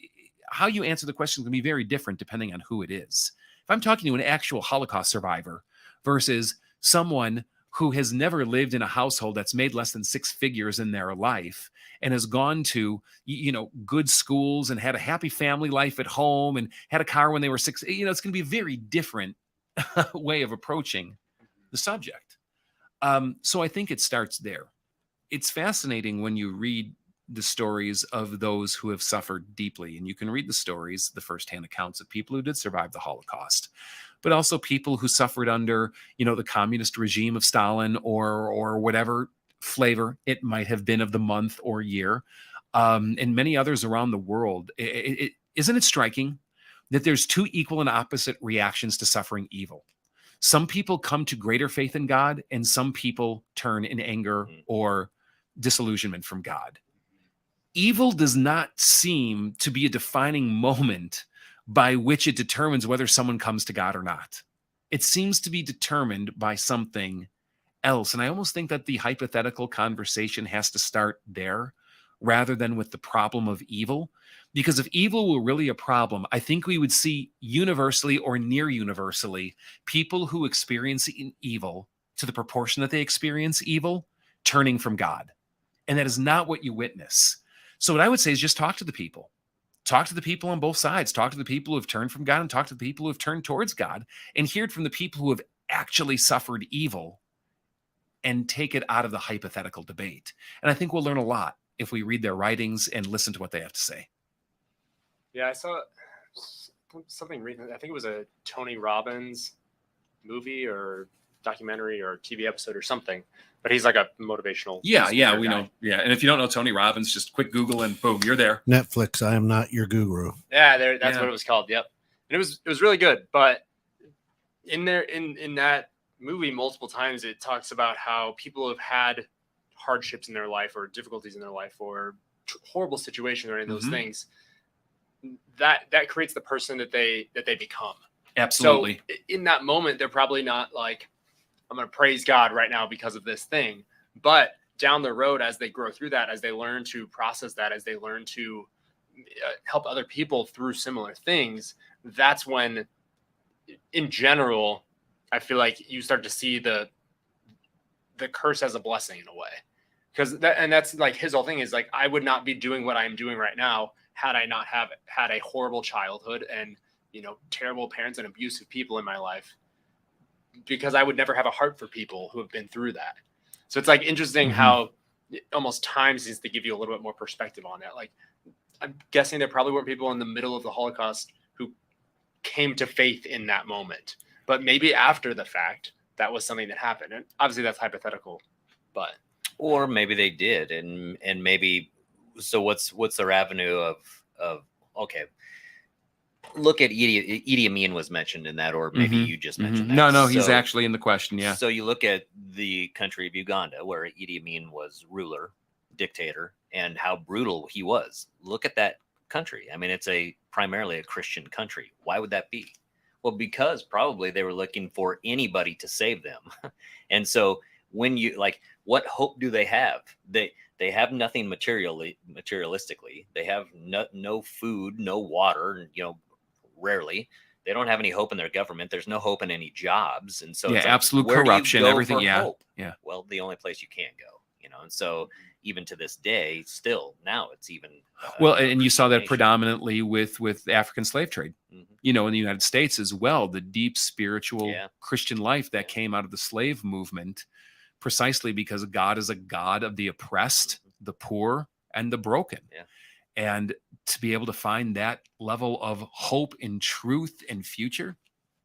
how you answer the question can be very different depending on who it is. If I'm talking to an actual Holocaust survivor versus someone who has never lived in a household that's made less than 6 figures in their life and has gone to, good schools and had a happy family life at home and had a car when they were 6. It's going to be a very different way of approaching the subject. So I think it starts there. It's fascinating when you read the stories of those who have suffered deeply, and you can read the stories, the firsthand accounts of people who did survive the Holocaust, but also people who suffered under, the communist regime of Stalin or whatever flavor it might have been of the month or year, and many others around the world. Isn't it striking that there's 2 equal and opposite reactions to suffering evil? Some people come to greater faith in God, and some people turn in anger or disillusionment from God. Evil does not seem to be a defining moment by which it determines whether someone comes to God or not. It seems to be determined by something else. And I almost think that the hypothetical conversation has to start there rather than with the problem of evil. Because if evil were really a problem, I think we would see universally or near universally people who experience evil to the proportion that they experience evil turning from God. And that is not what you witness. So what I would say is just talk to the people. Talk to the people on both sides. Talk to the people who have turned from God and talk to the people who have turned towards God, and hear it from the people who have actually suffered evil and take it out of the hypothetical debate. And I think we'll learn a lot if we read their writings and listen to what they have to say. Yeah, I saw something recently. I think it was a Tony Robbins movie or documentary or TV episode or something. But he's like a motivational. Yeah, we know. Yeah, and if you don't know Tony Robbins, just quick Google and boom, you're there. Netflix, I am not your guru. Yeah, that's what it was called. Yep, and it was really good. But in that movie, multiple times it talks about how people have had hardships in their life or difficulties in their life or horrible situations or any of those things. That creates the person that they become. Absolutely. So in that moment, they're probably not like, I'm going to praise God right now because of this thing. But down the road, as they grow through that, as they learn to process that, as they learn to help other people through similar things, that's when, in general, I feel like you start to see the curse as a blessing in a way. Because that's like his whole thing is like, I would not be doing what I'm doing right now had I not have had a horrible childhood and, terrible parents and abusive people in my life, because I would never have a heart for people who have been through that. So it's like interesting how almost time seems to give you a little bit more perspective on that. Like, I'm guessing there probably weren't people in the middle of the Holocaust who came to faith in that moment, but maybe after the fact, that was something that happened. And obviously that's hypothetical, but. Or maybe they did. And maybe, so what's their avenue of, okay, look at Idi Amin was mentioned in that, or maybe you just mentioned that. No, he's actually in the question. Yeah. So you look at the country of Uganda, where Idi Amin was ruler, dictator, and how brutal he was. Look at that country. I mean, it's primarily a Christian country. Why would that be? Well, because probably they were looking for anybody to save them. And so when you what hope do they have? They have nothing materialistically. They have no food, no water, rarely. They don't have any hope in their government. There's no hope in any jobs. And so it's absolute corruption, everything. Hope? Yeah. Well, the only place you can't go, and so even to this day, still now it's even. And you saw that predominantly with African slave trade, in the United States as well, the deep spiritual Christian life that came out of the slave movement, precisely because God is a God of the oppressed, the poor, and the broken. Yeah. And to be able to find that level of hope and truth and future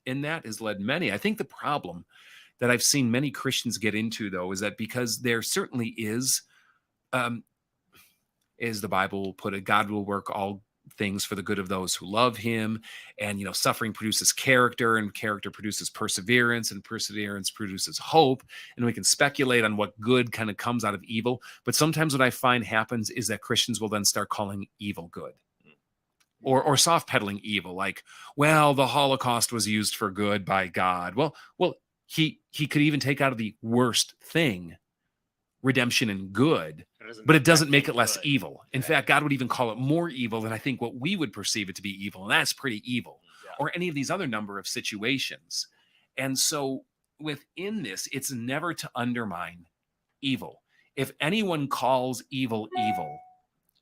in that has led many. I think the problem that I've seen many Christians get into, though, is that because there certainly is, as the Bible will put it, God will work all things for the good of those who love him. And, suffering produces character, and character produces perseverance, and perseverance produces hope. And we can speculate on what good kind of comes out of evil. But sometimes what I find happens is that Christians will then start calling evil good, or soft pedaling evil. Like, well, the Holocaust was used for good by God. Well, he could even take out of the worst thing redemption and good, but it doesn't make it less evil. In fact, God would even call it more evil than I think what we would perceive it to be evil. And that's pretty evil. Or any of these other number of situations. And so within this, it's never to undermine evil. If anyone calls evil evil,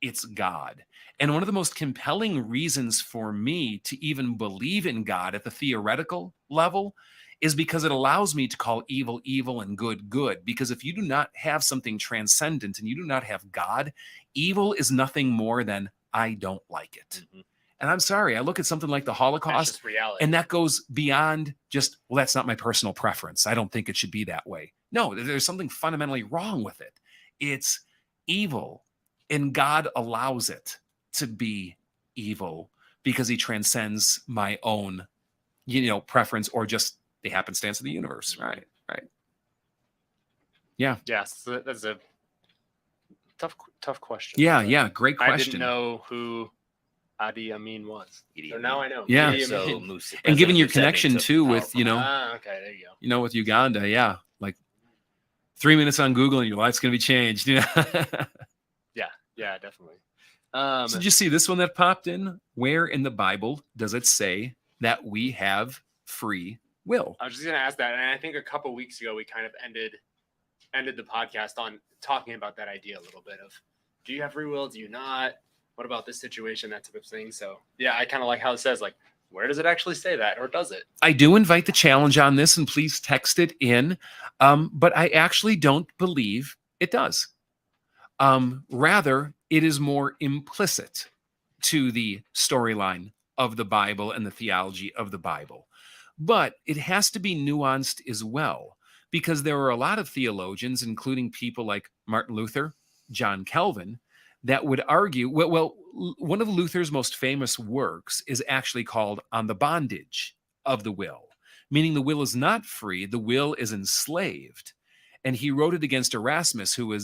it's God. And one of the most compelling reasons for me to even believe in God at the theoretical level is because it allows me to call evil evil and good good. Because if you do not have something transcendent and you do not have God, evil is nothing more than I don't like it. Mhm. And I'm sorry, I look at something like the That's Holocaust, just reality. and that goes beyond just, well, that's not my personal preference. I don't think it should be that way. No, there's something fundamentally wrong with it. It's evil, and God allows it to be evil because he transcends my own, preference or just the happenstance of the universe. Right. Yeah. Yes, that's a tough question. Yeah. but Yeah. Great I question. didn't know who Idi Amin was. So now I know. Yeah. Idi So Amin. Musa, And given President your Museveni connection took too power with, from him. Okay, there you go. with Uganda. Yeah. Like 3 minutes on Google and your life's going to be changed. Yeah, definitely. So did you see this one that popped in? Where in the Bible does it say that we have free will? I was just gonna ask that, and I think a couple weeks ago we kind of ended the podcast on talking about that idea a little bit of, do you have free will? Do you not? What about this situation? That type of thing. So yeah, I kind of like how it says, like, where does it actually say that, or does it? I do invite the challenge on this, and please text it in. But I actually don't believe it does. Rather, it is more implicit to the storyline of the Bible and the theology of the Bible. But it has to be nuanced as well, because there are a lot of theologians, including people like Martin Luther, John Calvin, that would argue, well, one of Luther's most famous works is actually called On the Bondage of the Will, meaning the will is not free, the will is enslaved. And he wrote it against Erasmus, who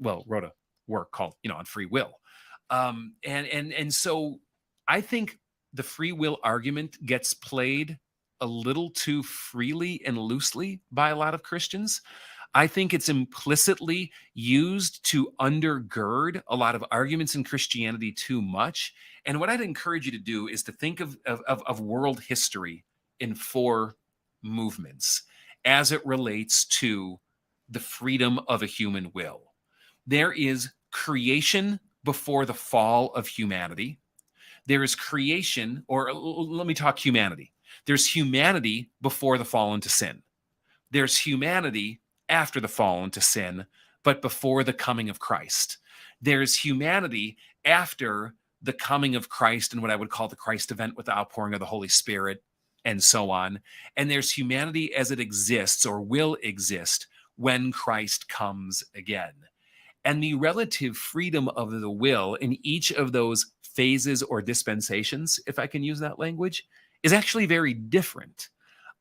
wrote a work called, On Free Will. And so I think the free will argument gets played a little too freely and loosely by a lot of Christians. I think it's implicitly used to undergird a lot of arguments in Christianity too much. And what I'd encourage you to do is to think of world history in 4 movements as it relates to the freedom of a human will. There is creation before the fall of humanity. There is creation, or let me talk humanity. There's humanity before the fall into sin. There's humanity after the fall into sin, but before the coming of Christ. There's humanity after the coming of Christ and what I would call the Christ event with the outpouring of the Holy Spirit and so on. And there's humanity as it exists or will exist when Christ comes again. And the relative freedom of the will in each of those phases or dispensations, if I can use that language, is actually very different.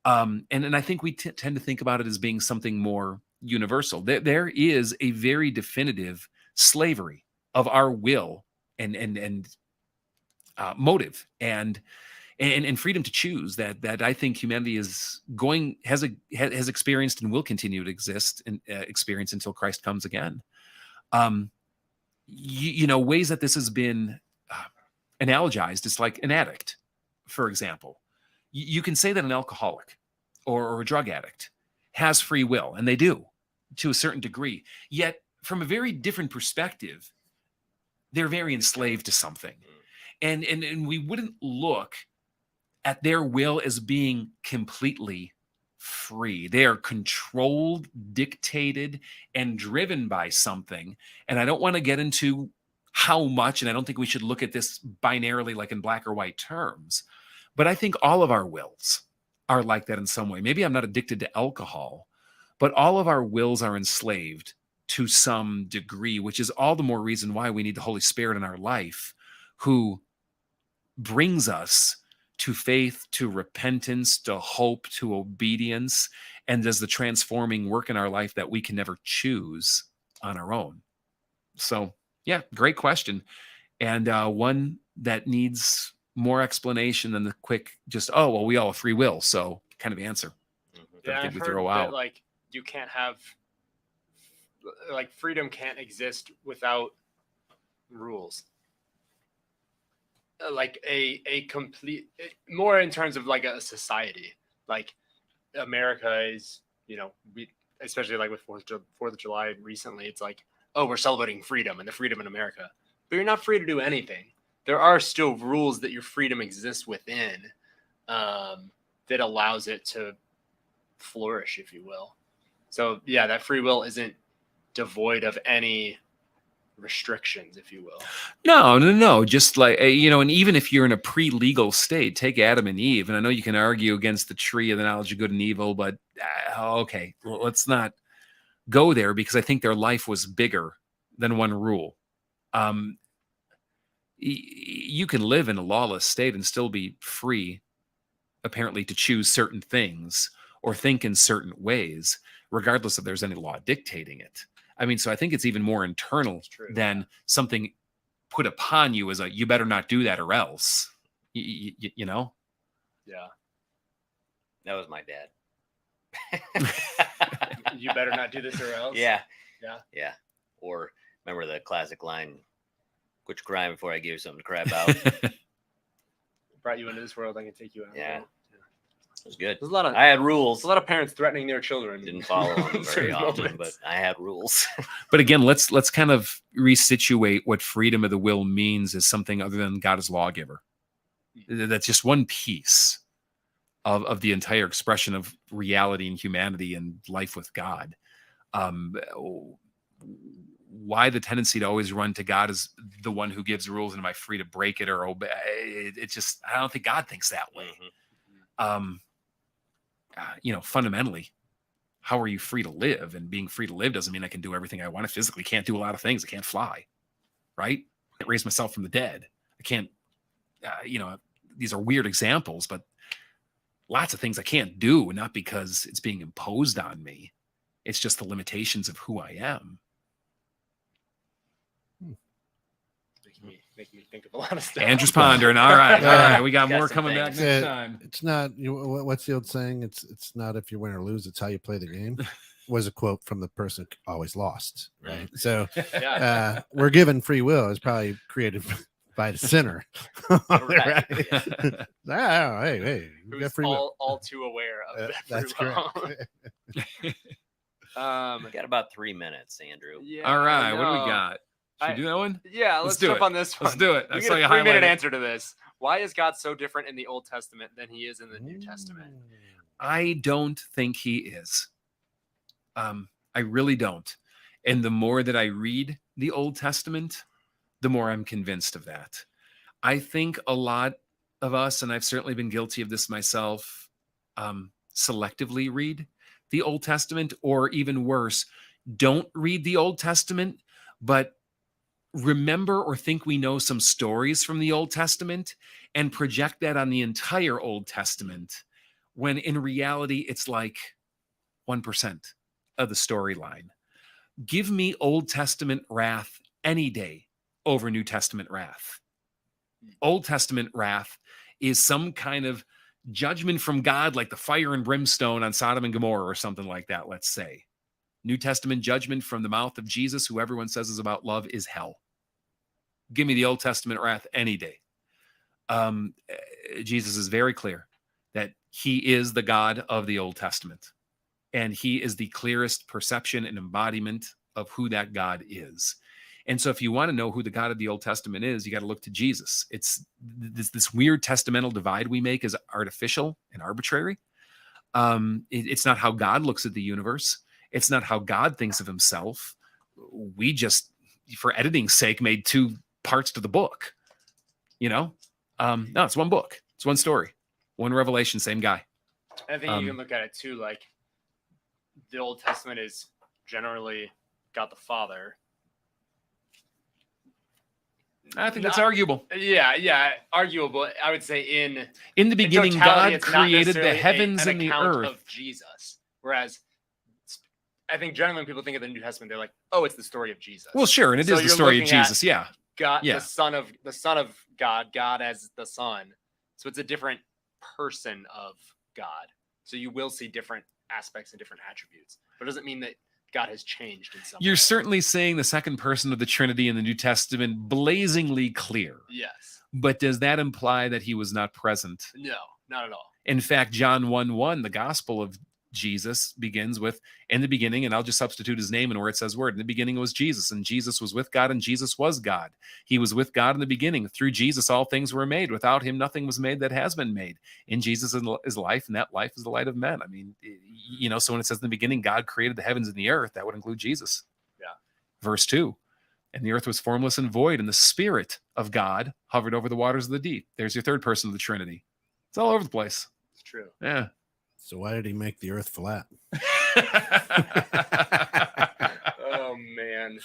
And I think we tend to think about it as being something more universal. There is a very definitive slavery of our will and motive and freedom to choose that I think humanity has experienced and will continue to exist and experience until Christ comes again. Ways that this has been analogized, it's like an addict, for example. You can say that an alcoholic or a drug addict has free will, and they do to a certain degree. Yet, from a very different perspective, they're very enslaved to something. And we wouldn't look at their will as being completely free. They are controlled, dictated, and driven by something. And I don't want to get into how much, and I don't think we should look at this binarily like in black or white terms. But I think all of our wills are like that in some way. Maybe I'm not addicted to alcohol, but all of our wills are enslaved to some degree, which is all the more reason why we need the Holy Spirit in our life, who brings us to faith, to repentance, to hope, to obedience, and does the transforming work in our life that we can never choose on our own. So, yeah, great question. And one that needs more explanation than the quick just, we all have free will, so kind of answer. Yeah, I think I've we heard throw that, out. like, you can't have, like, freedom can't exist without rules. Like a complete, more in terms of like a society. Like America is we, especially like with Fourth of July recently, it's like, oh, we're celebrating freedom and the freedom in America, but you're not free to do anything. There are still rules that your freedom exists within, that allows it to flourish, if you will. So yeah, that free will isn't devoid of any restrictions, if you will. No. Just like, and even if you're in a pre-legal state, take Adam and Eve. And I know you can argue against the tree of the knowledge of good and evil, but okay, let's not go there, because I think their life was bigger than one rule. You can live in a lawless state and still be free, apparently, to choose certain things or think in certain ways, regardless if there's any law dictating it. I mean, so I think it's even more internal than something put upon you as you better not do that or else, you know? Yeah. That was my dad. You better not do this or else. Yeah. Yeah. Yeah. Or remember the classic line, quit your crime before I give you something to cry about. Brought you into this world, I can take you out. Yeah. It was good. There's a lot of I had rules. a lot of parents threatening their children. Didn't follow them very Certain often, moments. but I had rules. But again, let's kind of resituate what freedom of the will means as something other than God as lawgiver. That's just one piece of the entire expression of reality and humanity and life with God. Why the tendency to always run to God as the one who gives rules, and am I free to break it or obey? It's just, I don't think God thinks that way. Mm-hmm. Fundamentally, how are you free to live? And being free to live doesn't mean I can do everything I want. I physically can't do a lot of things. I can't fly, right? I can't raise myself from the dead. I can't, these are weird examples, but lots of things I can't do, not because it's being imposed on me. It's just the limitations of who I am. Making me think of a lot of stuff. Andrew's pondering. All right. We got Got more some coming things. back next time. It's not. What's the old saying? It's not if you win or lose. It's how you play the game. Was a quote from the person who always lost. Right. So Yeah. we're given free will. It's probably created by the sinner. Right. Hey, you got Who's free will. all too aware of that free That's will. correct. We got about 3 minutes, Andrew. Yeah, All right. I What do we know. got? Should we do that one? Yeah, Let's let's do jump it. on this one. Let's do it. I We saw get you a 3-minute highlight it. answer to this. Why is God so different in the Old Testament than he is in the New Testament? I don't think he is. I really don't. And the more that I read the Old Testament, the more I'm convinced of that. I think a lot of us, and I've certainly been guilty of this myself, selectively read the Old Testament, or even worse, don't read the Old Testament, but remember or think we know some stories from the Old Testament and project that on the entire Old Testament, when in reality, it's like 1% of the storyline. Give me Old Testament wrath any day over New Testament wrath. Old Testament wrath is some kind of judgment from God, like the fire and brimstone on Sodom and Gomorrah or something like that, let's say. New Testament judgment from the mouth of Jesus, who everyone says is about love, is hell. Give me the Old Testament wrath any day. Jesus is very clear that he is the God of the Old Testament, and he is the clearest perception and embodiment of who that God is. And so if you want to know who the God of the Old Testament is, you got to look to Jesus. It's this weird testamental divide we make is artificial and arbitrary. It's not how God looks at the universe. It's not how God thinks of himself. We just, for editing's sake, made 2 parts to the book. No, it's one book. It's one story, one revelation, same guy. I think you can look at it too, like the Old Testament is generally God the Father. I think that's arguable. Yeah, arguable. I would say in the beginning, totality, God it's not created the necessarily heavens an and the account earth. of Jesus. Whereas I think generally when people think of the New Testament, they're like, oh, it's the story of Jesus. Well, sure, and it So is the you're story of looking at Jesus. Yeah. God, Yeah. the son of God, God as the Son. So it's a different person of God. So you will see different aspects and different attributes. But it doesn't mean that God has changed in some You're way. certainly saying the second person of the Trinity in the New Testament blazingly clear. Yes. But does that imply that he was not present? No, not at all. In fact, John 1:1, the Gospel of Jesus begins with in the beginning, and I'll just substitute his name in where it says word. In the beginning was Jesus, and Jesus was with God, and Jesus was God. He was with God in the beginning. Through Jesus, all things were made. Without him, nothing was made that has been made. In Jesus is life, and that life is the light of men. I mean, so when it says in the beginning, God created the heavens and the earth, that would include Jesus. Yeah. Verse 2. And the earth was formless and void, and the Spirit of God hovered over the waters of the deep. There's your third person of the Trinity. It's all over the place. It's true. Yeah. So why did he make the earth flat? Oh man.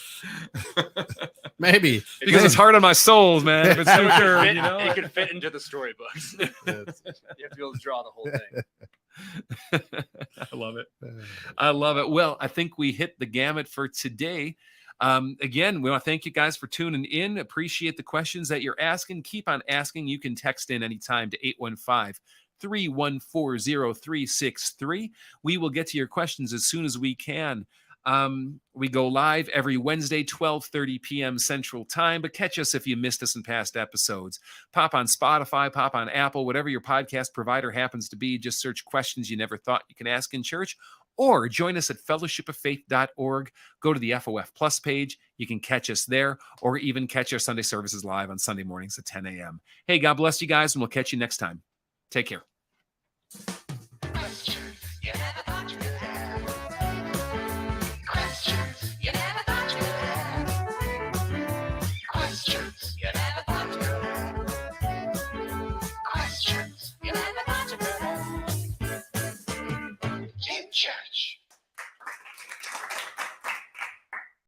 Maybe Because it's hard on my soul, man. If it's too sure, It could fit into the storybooks. You have to be able to draw the whole thing. I love it. I love it. Well, I think we hit the gamut for today. Again, we want to thank you guys for tuning in. Appreciate the questions that you're asking. Keep on asking. You can text in anytime to 815-314-0363. We will get to your questions as soon as we can. We go live every Wednesday, 12:30 p.m. Central Time, but catch us if you missed us in past episodes. Pop on Spotify, pop on Apple, whatever your podcast provider happens to be. Just search questions you never thought you can ask in church, or join us at fellowshipoffaith.org. Go to the FOF Plus page. You can catch us there, or even catch our Sunday services live on Sunday mornings at 10 a.m. Hey, God bless you guys, and we'll catch you next time. Take care.